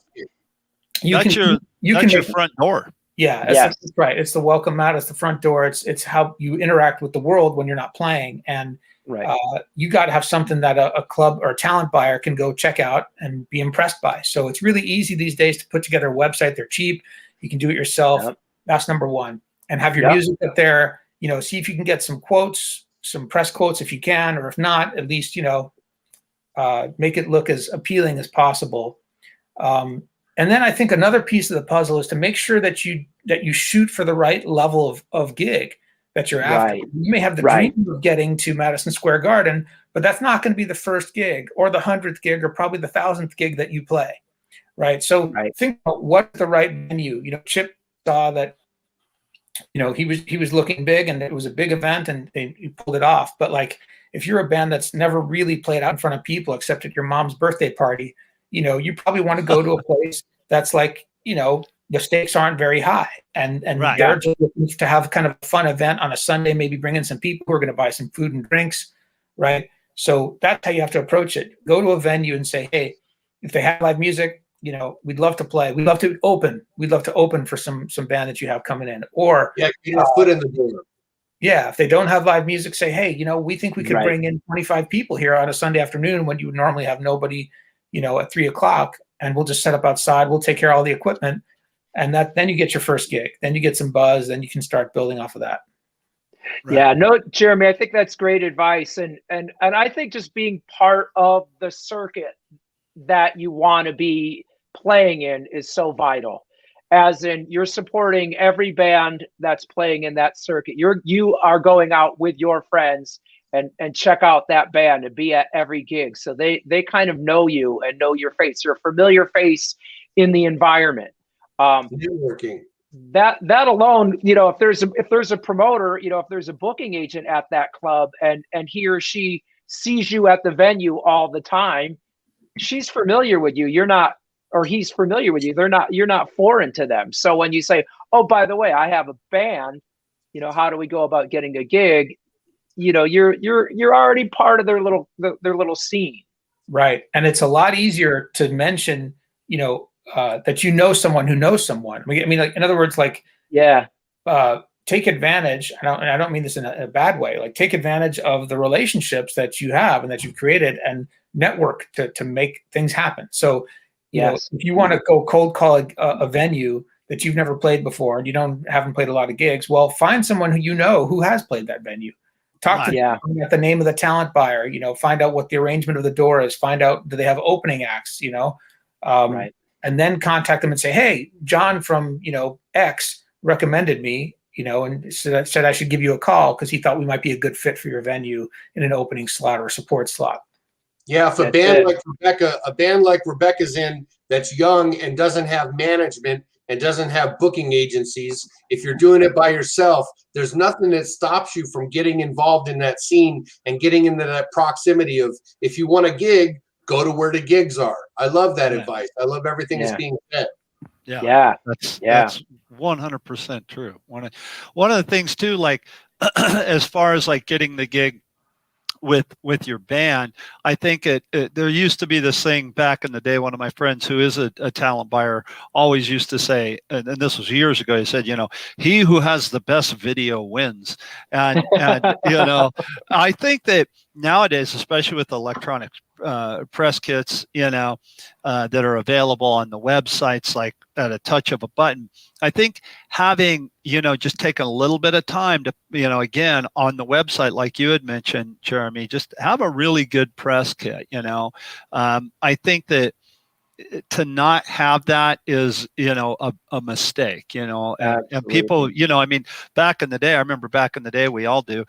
Speaker 3: your front door.
Speaker 4: Yeah, that's right. It's the welcome mat. It's the front door. It's how you interact with the world when you're not playing. And you got to have something that a club or a talent buyer can go check out and be impressed by. So it's really easy these days to put together a website. They're cheap. You can do it yourself. Yep. That's number one. And have your music up there. See if you can get some quotes, some press quotes if you can, or if not, at least make it look as appealing as possible. And then I think another piece of the puzzle is to make sure that you shoot for the right level of gig that you're after. You may have the dream of getting to Madison Square Garden, but that's not going to be the first gig or the 100th gig or probably the 1,000th gig that you play, right? So think about what's the right venue. Chip saw that, he was looking big and it was a big event and he pulled it off. But like, if you're a band that's never really played out in front of people except at your mom's birthday party, you probably want to go to a place that's like, the stakes aren't very high, and they're just looking to have kind of a fun event on a Sunday, maybe bring in some people who are going to buy some food and drinks, right? So that's how you have to approach it. Go to a venue and say, hey, if they have live music, we'd love to play. We'd love to open. We'd love to open for some band that you have coming in. Or
Speaker 2: get a foot in the door.
Speaker 4: Yeah, if they don't have live music, say, hey, we think we could bring in 25 people here on a Sunday afternoon when you would normally have nobody, at 3:00, and we'll just set up outside. We'll take care of all the equipment, and then you get your first gig. Then you get some buzz. Then you can start building off of that.
Speaker 1: Right. Yeah, no, Jeremy, I think that's great advice, and I think just being part of the circuit that you want to be playing in is so vital. As in, you're supporting every band that's playing in that circuit. You are going out with your friends and check out that band and be at every gig. So they kind of know you and know your face. You're a familiar face in the environment.
Speaker 2: Networking.
Speaker 1: That alone, if there's a promoter, if there's a booking agent at that club and he or she sees you at the venue all the time, she's familiar with you. You're not, or he's familiar with you. You're not foreign to them. So when you say, oh, by the way, I have a band, how do we go about getting a gig? You're already part of their little scene. Right.
Speaker 4: And it's a lot easier to mention, that someone who knows someone. I mean, like, in other words, like, take advantage. I don't mean this in a bad way. Like, take advantage of the relationships that you have and that you've created, and network to make things happen. So, if you want to go cold call a venue that you've never played before and you haven't played a lot of gigs, well, find someone who has played that venue. Talk to them, get the name of the talent buyer, find out what the arrangement of the door is, find out, do they have opening acts, and then contact them and say, hey, John from, X recommended me, and said I should give you a call because he thought we might be a good fit for your venue in an opening slot or a support slot.
Speaker 2: Yeah, if a band like Rebecca's in that's young and doesn't have management, and doesn't have booking agencies, if you're doing it by yourself, there's nothing that stops you from getting involved in that scene and getting into that proximity of, if you want a gig, go to where the gigs are. I love that advice. I love everything that's being said.
Speaker 3: That's 100% true. One of the things too, like as far as like getting the gig with your band, I think there used to be this thing back in the day. One of my friends who is a talent buyer always used to say, and this was years ago, he said, he who has the best video wins. And I think that nowadays, especially with electronic press kits, that are available on the websites, like at a touch of a button, I think having, just taking a little bit of time to, again, on the website, like you had mentioned, Jeremy, just have a really good press kit. I think that to not have that is, a mistake, and people, back in the day, I remember back in the day, we all do,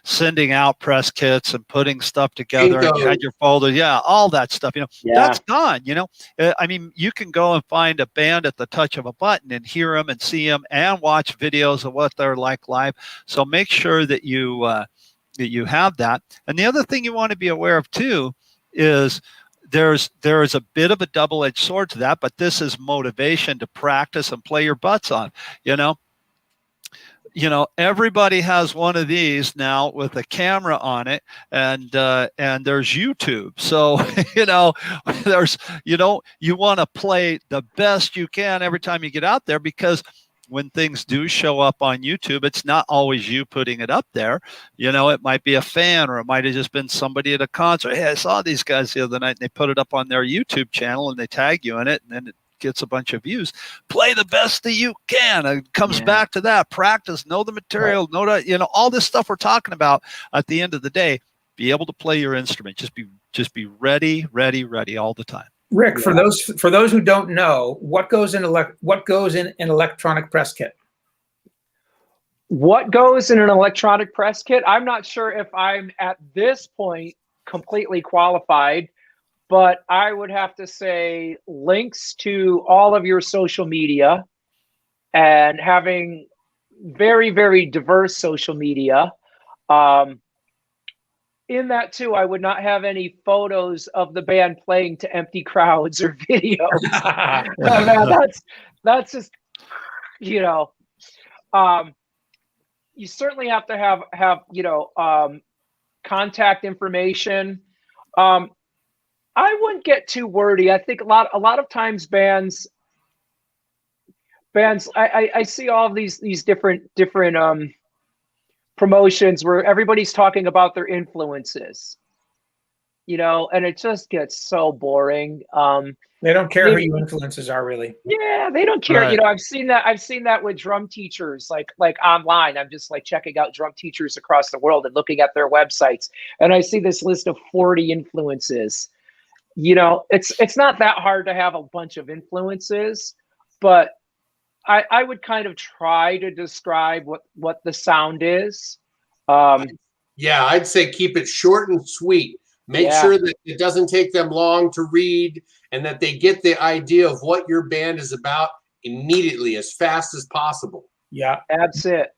Speaker 3: sending out press kits and putting stuff together, and you had your folder. Yeah. All that stuff, that's gone, you can go and find a band at the touch of a button and hear them and see them and watch videos of what they're like live. So make sure that you have that. And the other thing you want to be aware of too is there's a bit of a double-edged sword to that, but this is motivation to practice and play your butts off. Everybody has one of these now with a camera on it, and there's YouTube. So you want to play the best you can every time you get out there, because when things do show up on YouTube, it's not always you putting it up there. It might be a fan, or it might have just been somebody at a concert. Hey, I saw these guys the other night, and they put it up on their YouTube channel, and they tag you in it, and then it gets a bunch of views. Play the best that you can. It comes back to that. Practice, know the material, know that, all this stuff we're talking about. At the end of the day, be able to play your instrument. Just be ready all the time.
Speaker 4: Rick, for those who don't know, what goes in an electronic press kit?
Speaker 1: What goes in an electronic press kit? I'm not sure if I'm at this point completely qualified, but I would have to say links to all of your social media, and having very, very diverse social media. In that too, I would not have any photos of the band playing to empty crowds or videos. That's just, you certainly have to have contact information. I wouldn't get too wordy. I think a lot of times bands, I see all of these different promotions where everybody's talking about their influences, and it just gets so boring.
Speaker 4: They don't care who your influences are, really.
Speaker 1: Yeah, they don't care. Right. I've seen that with drum teachers, like online. I'm just like checking out drum teachers across the world and looking at their websites, and I see this list of 40 influences. It's not that hard to have a bunch of influences, but I would kind of try to describe what the sound is.
Speaker 2: I'd say keep it short and sweet. Make sure that it doesn't take them long to read, and that they get the idea of what your band is about immediately, as fast as possible.
Speaker 1: Yeah, that's it.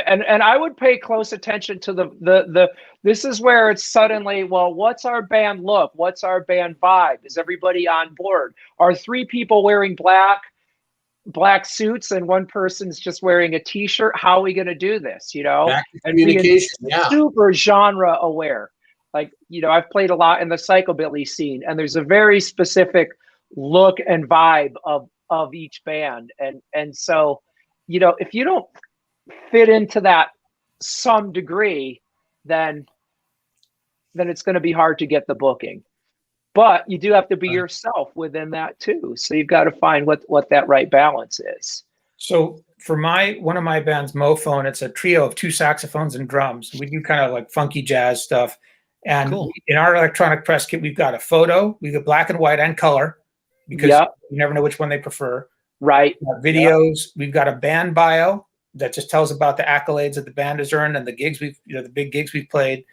Speaker 1: And I would pay close attention to the this is where it's suddenly, well, what's our band look? What's our band vibe? Is everybody on board? Are 3 people wearing black suits and one person's just wearing a t-shirt? How are we going to do this?
Speaker 2: Back to communication.
Speaker 1: Super genre aware. Like, I've played a lot in the psychobilly scene, and there's a very specific look and vibe of each band. And so, if you don't fit into that some degree, then it's going to be hard to get the booking. But you do have to be yourself within that too. So you've got to find what that right balance is.
Speaker 4: So for one of my bands, Mophone, it's a trio of 2 saxophones and drums. We do kind of like funky jazz stuff. And in our electronic press kit, we've got a photo, we've got black and white and color, because you never know which one they prefer.
Speaker 1: Right.
Speaker 4: Videos, we've got a band bio that just tells about the accolades that the band has earned and the gigs the big gigs we've played.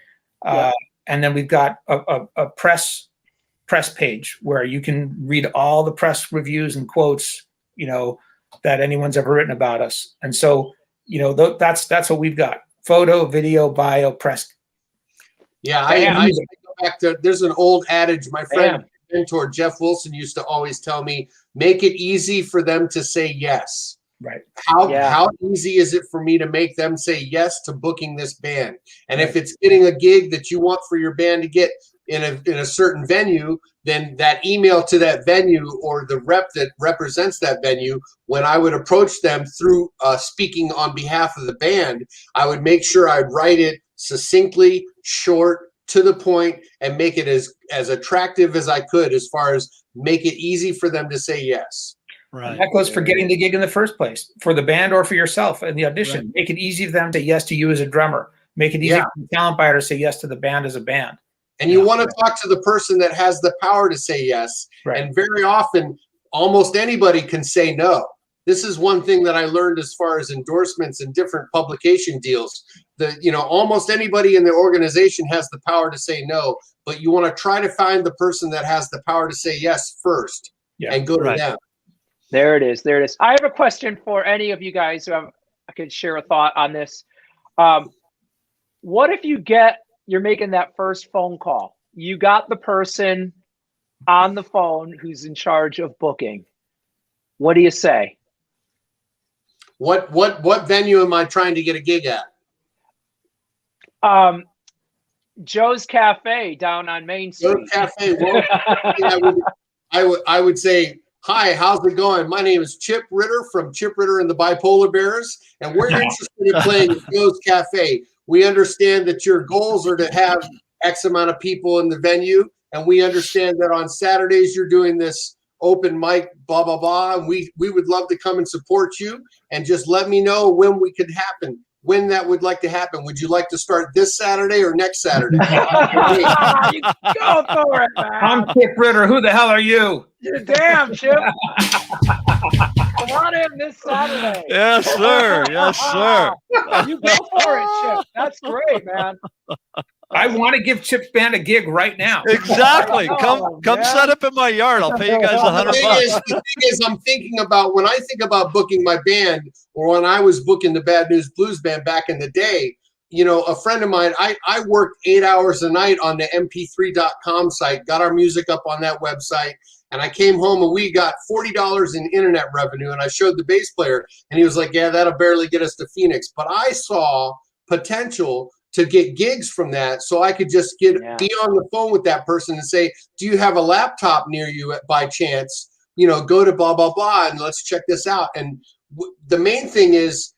Speaker 4: And then we've got a press press page where you can read all the press reviews and quotes, that anyone's ever written about us. And so, you know, that's what we've got: photo, video, bio, press.
Speaker 2: Yeah, I go back to, there's an old adage my friend mentor Jeff Wilson used to always tell me: make it easy for them to say yes.
Speaker 4: Right.
Speaker 2: How easy is it for me to make them say yes to booking this band? And if it's getting a gig that you want for your band to get in a certain venue, then that email to that venue or the rep that represents that venue, when I would approach them through speaking on behalf of the band, I would make sure I'd write it succinctly, short, to the point, and make it as attractive as I could, as far as make it easy for them to say yes.
Speaker 4: Right. And that goes for getting the gig in the first place, for the band or for yourself in the audition. Right. Make it easy for them to say yes to you as a drummer. Make it easy for the talent buyer to say yes to the band as a band.
Speaker 2: And you want to talk to the person that has the power to say yes. Right. And very often, almost anybody can say no. This is one thing that I learned as far as endorsements and different publication deals. Almost anybody in the organization has the power to say no, but you want to try to find the person that has the power to say yes first and go to them.
Speaker 1: There it is. There it is. I have a question for any of you guys who I could share a thought on this. What if you're making that first phone call? You got the person on the phone who's in charge of booking. What do you say?
Speaker 2: What venue am I trying to get a gig at?
Speaker 1: Joe's Cafe down on Main Street.
Speaker 2: Joe's Cafe. Well, I would say, hi, how's it going? My name is Chip Ritter from Chip Ritter and the Bipolar Bears, and we're interested in playing at Joe's Cafe. We understand that your goals are to have X amount of people in the venue, and we understand that on Saturdays you're doing this open mic, blah, blah, blah, and we would love to come and support you, and just let me know when when that would like to happen. Would you like to start this Saturday or next Saturday?
Speaker 1: You go for it, man.
Speaker 4: I'm Chip Ritter. Who the hell are you?
Speaker 1: Damn, Chip. Come on in this Saturday.
Speaker 3: Yes, sir. Yes, sir.
Speaker 1: You go for it, Chip. That's great, man.
Speaker 4: I want to give Chip's band a gig right now.
Speaker 3: Exactly. Come set up in my yard. I'll pay you guys $100.
Speaker 2: The thing is, I'm thinking about, when I think about booking my band, or when I was booking the Bad News Blues Band back in the day, a friend of mine, I worked 8 hours a night on the mp3.com site, got our music up on that website, and I came home and we got $40 in internet revenue, and I showed the bass player, and he was like, yeah, that'll barely get us to Phoenix. But I saw potential to get gigs from that, so I could just be on the phone with that person and say, do you have a laptop near you by chance? Go to blah, blah, blah, and let's check this out. And the main thing is,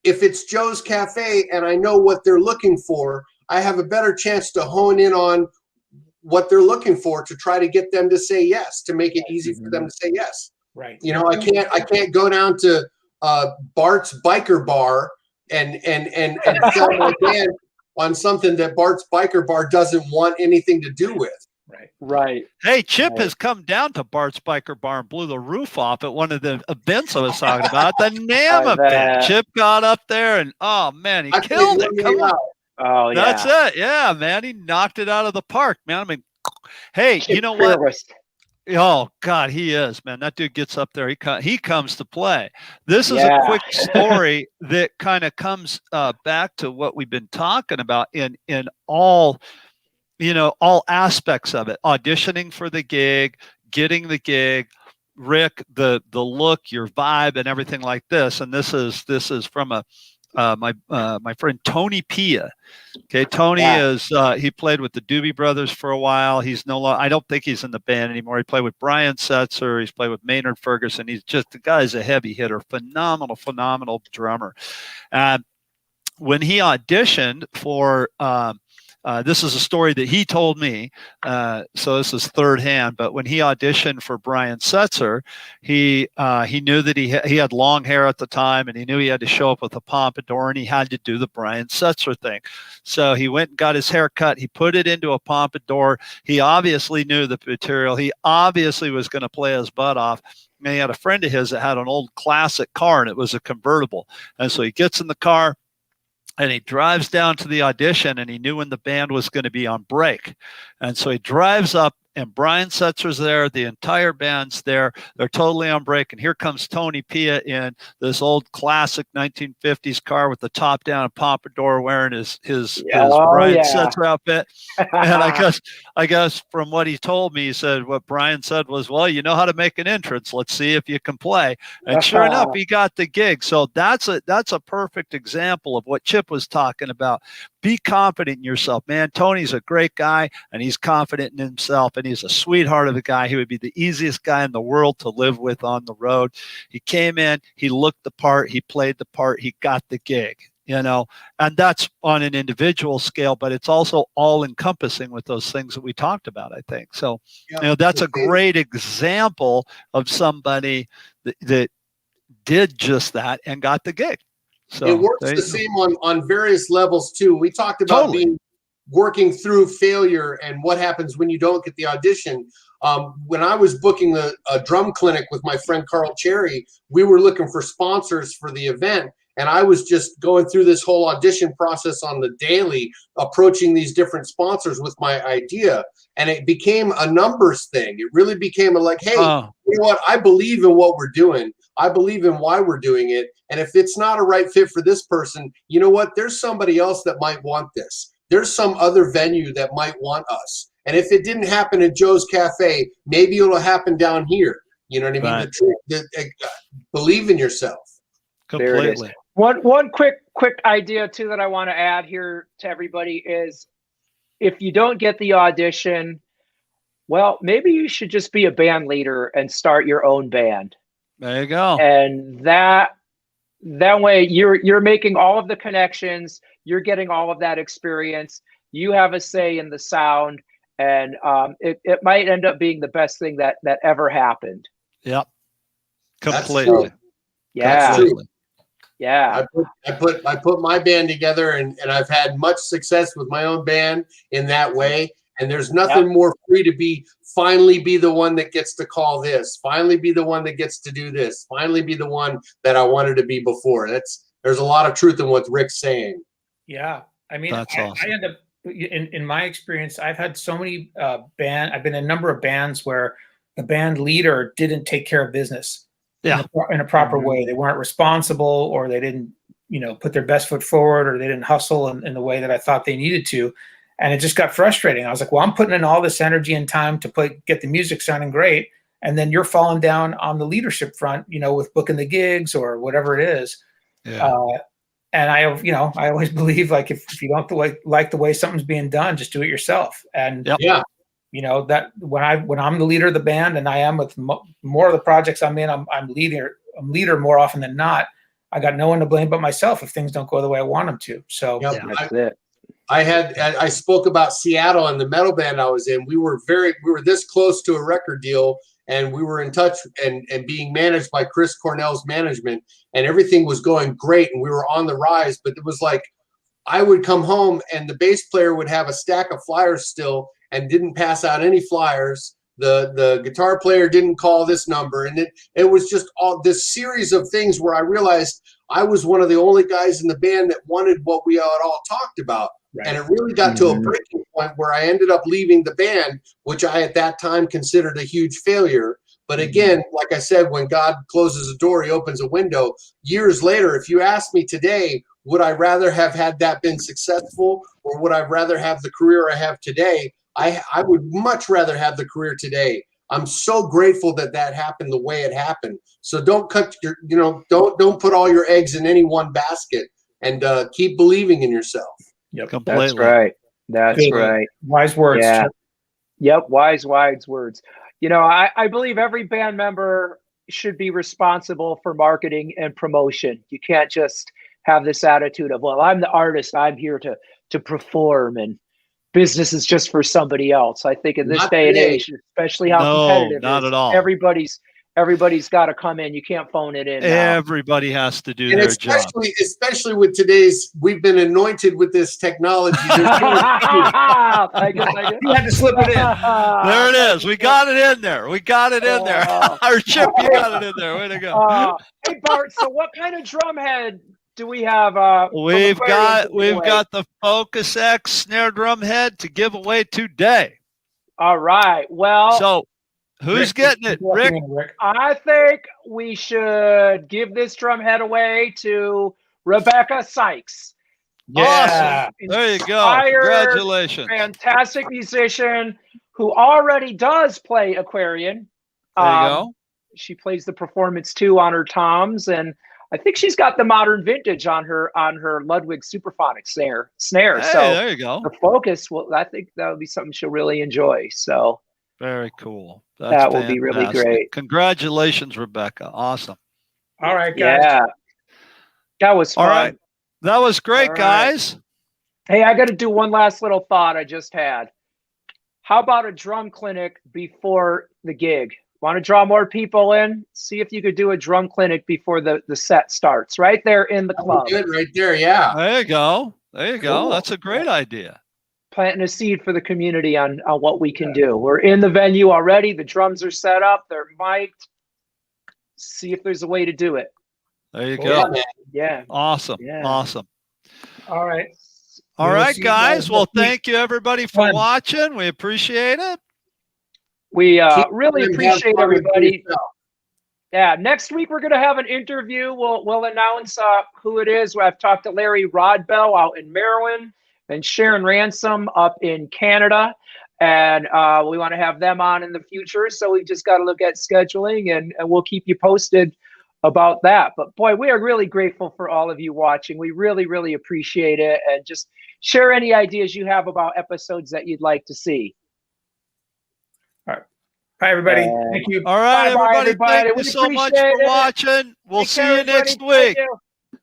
Speaker 2: if it's Joe's Cafe and I know what they're looking for, I have a better chance to hone in on what they're looking for to try to get them to say yes, to make it easy for them to say yes.
Speaker 4: Right.
Speaker 2: I can't go down to Bart's Biker Bar and sell my band on something that Bart's Biker Bar doesn't want anything to do with.
Speaker 1: Right.
Speaker 3: Hey, Chip has come down to Bart's Biker Bar and blew the roof off at one of the events I was talking about, the NAMM event. Chip got up there and, oh, man, he killed it. Come on.
Speaker 1: Oh, yeah.
Speaker 3: That's it. Yeah, man, he knocked it out of the park, man. I mean, hey,
Speaker 1: Chip,
Speaker 3: you know what? Oh, God, he is, man. That dude gets up there. He comes to play. This is a quick story that kind of comes back to what we've been talking about in all aspects of it. Auditioning for the gig, getting the gig, Rick, the look, your vibe, and everything like this. And this is from my friend Tony Pia. Okay, Tony is he played with the Doobie Brothers for a while. He's no longer, I don't think he's in the band anymore. He played with Brian Setzer. He's played with Maynard Ferguson. The guy's a heavy hitter, phenomenal drummer. And when he auditioned for this is a story that he told me, so this is third hand, but when he auditioned for Brian Setzer, he knew that he had long hair at the time, and he knew he had to show up with a pompadour, and he had to do the Brian Setzer thing. So he went and got his hair cut. He put it into a pompadour. He obviously knew the material. He obviously was going to play his butt off. And he had a friend of his that had an old classic car, and it was a convertible. And so he gets in the car, and he drives down to the audition, and he knew when the band was going to be on break. And so he drives up and Brian Setzer's there. The entire band's there. They're totally on break. And here comes Tony Pia in this old classic 1950s car with the top down and pompadour, wearing his Brian Setzer outfit. And I guess from what he told me, he said what Brian said was, well, you know how to make an entrance. Let's see if you can play. And sure enough, he got the gig. So that's a perfect example of what Chip was talking about. Be confident in yourself, man. Tony's a great guy, and he's confident in himself, and he's a sweetheart of a guy. He would be the easiest guy in the world to live with on the road. He came in, he looked the part, he played the part, he got the gig, and that's on an individual scale, but it's also all encompassing with those things that we talked about, I think. So, that's a great example of somebody that did just that and got the gig. So
Speaker 2: it works the same on various levels too. We talked about working through failure and what happens when you don't get the audition. When I was booking a drum clinic with my friend Carl Cherry, we were looking for sponsors for the event. And I was just going through this whole audition process on the daily, approaching these different sponsors with my idea. And it became a numbers thing. It really became hey, you know what? I believe in what we're doing. I believe in why we're doing it. And if it's not a right fit for this person, you know what? There's somebody else that might want this. There's some other venue that might want us. And if it didn't happen at Joe's Cafe, maybe it'll happen down here. You know what I mean? Right. Believe in yourself.
Speaker 3: Completely.
Speaker 1: One quick idea too that I want to add here to everybody is, if you don't get the audition, well, maybe you should just be a band leader and start your own band.
Speaker 3: There you go.
Speaker 1: And that way you're making all of the connections, you're getting all of that experience, you have a say in the sound, and it might end up being the best thing that ever happened.
Speaker 3: Yep. Completely.
Speaker 1: Yeah.
Speaker 3: Completely.
Speaker 1: Yeah.
Speaker 2: I put my band together, and I've had much success with my own band in that way. And there's nothing more free to finally be the one that gets to call this, finally be the one that gets to do this, finally be the one that I wanted to be before. There's a lot of truth in what Rick's saying.
Speaker 4: Yeah. I mean,
Speaker 3: That's awesome.
Speaker 4: I end up, in my experience, I've had so many I've been in a number of bands where the band leader didn't take care of business in a proper way. They weren't responsible, or they didn't, put their best foot forward, or they didn't hustle in the way that I thought they needed to. And it just got frustrating. I was like, well, I'm putting in all this energy and time to get the music sounding great. And then you're falling down on the leadership front, with booking the gigs or whatever it is.
Speaker 3: Yeah.
Speaker 4: And I always believe, like, if you don't like the way something's being done, just do it yourself. And that when I'm the leader of the band, and I am with more of the projects I'm in, I'm leader more often than not. I got no one to blame but myself if things don't go the way I want them to. So
Speaker 1: that's it.
Speaker 2: I spoke about Seattle and the metal band I was in. We were this close to a record deal, and we were in touch and being managed by Chris Cornell's management, and everything was going great, and we were on the rise. But it was like, I would come home and the bass player would have a stack of flyers still and didn't pass out any flyers. The guitar player didn't call this number, and it was just all this series of things where I realized I was one of the only guys in the band that wanted what we had all talked about. Right. And it really got to a breaking point where I ended up leaving the band, which I at that time considered a huge failure. But again, like I said, when God closes a door, he opens a window. Years later, if you ask me today, would I rather have had that been successful, or would I rather have the career I have today? I would much rather have the career today. I'm so grateful that happened the way it happened. So don't don't put all your eggs in any one basket, and keep believing in yourself.
Speaker 3: Yep, completely.
Speaker 1: That's right. That's right.
Speaker 4: Wise words.
Speaker 1: Yeah. Yep. Wise words. I believe every band member should be responsible for marketing and promotion. You can't just have this attitude of, well, I'm the artist, I'm here to perform, and business is just for somebody else. I think in this day and age, especially how competitive
Speaker 3: not
Speaker 1: it is,
Speaker 3: at all.
Speaker 1: Everybody's got to come in. You can't phone it in.
Speaker 3: Everybody has to do their job.
Speaker 2: Especially with today's, we've been anointed with this technology.
Speaker 1: I
Speaker 4: you had to slip it in.
Speaker 3: There it is. We got it in there. Our Chip, you got it in there. Way to go.
Speaker 1: Hey, Bart, so what kind of drum head do we have?
Speaker 3: We've got the Focus X snare drum head to give away today.
Speaker 1: All right. Well,
Speaker 3: so who's getting it, Rick?
Speaker 1: I think we should give this drum head away to Rebecca Sykes.
Speaker 3: Yeah. Awesome. There you go. Congratulations.
Speaker 1: Fantastic musician who already does play Aquarian.
Speaker 3: There you go.
Speaker 1: She plays the Performance 2 on her toms, and I think she's got the Modern Vintage on her Ludwig Superphonic snare.
Speaker 3: Hey,
Speaker 1: so
Speaker 3: there you go.
Speaker 1: The Focus, well, I think that would be something she'll really enjoy. So
Speaker 3: very cool.
Speaker 1: That will be really great.
Speaker 3: Congratulations, Rebecca. Awesome.
Speaker 4: All right, guys.
Speaker 1: Yeah. That was fun.
Speaker 3: All right. That was great, guys.
Speaker 1: Hey, I got to do one last little thought I just had. How about a drum clinic before the gig? Want to draw more people in? See if you could do a drum clinic before the set starts, right there in the club.
Speaker 2: Good, right there, yeah.
Speaker 3: There you go. There you go.
Speaker 1: Cool.
Speaker 3: That's a great idea.
Speaker 1: Planting a seed for the community on what we can do. We're in the venue already. The drums are set up. They're mic'd. See if there's a way to do it.
Speaker 3: There you go.
Speaker 1: Yeah.
Speaker 3: Awesome.
Speaker 1: Yeah.
Speaker 3: Awesome.
Speaker 4: All right.
Speaker 3: All right, guys. Well, thank you, everybody, for watching. We appreciate it.
Speaker 1: We really appreciate everybody. Yeah, next week we're going to have an interview. We'll announce who it is. I've talked to Larry Rodbell out in Maryland and Sharon Ransom up in Canada. And we want to have them on in the future. So we've just got to look at scheduling, and we'll keep you posted about that. But boy, we are really grateful for all of you watching. We really, really appreciate it. And just share any ideas you have about episodes that you'd like to see.
Speaker 4: All right. Bye, everybody. Thank you.
Speaker 3: All right,
Speaker 1: Bye,
Speaker 3: everybody. Thank you so much for watching. We'll see you next week.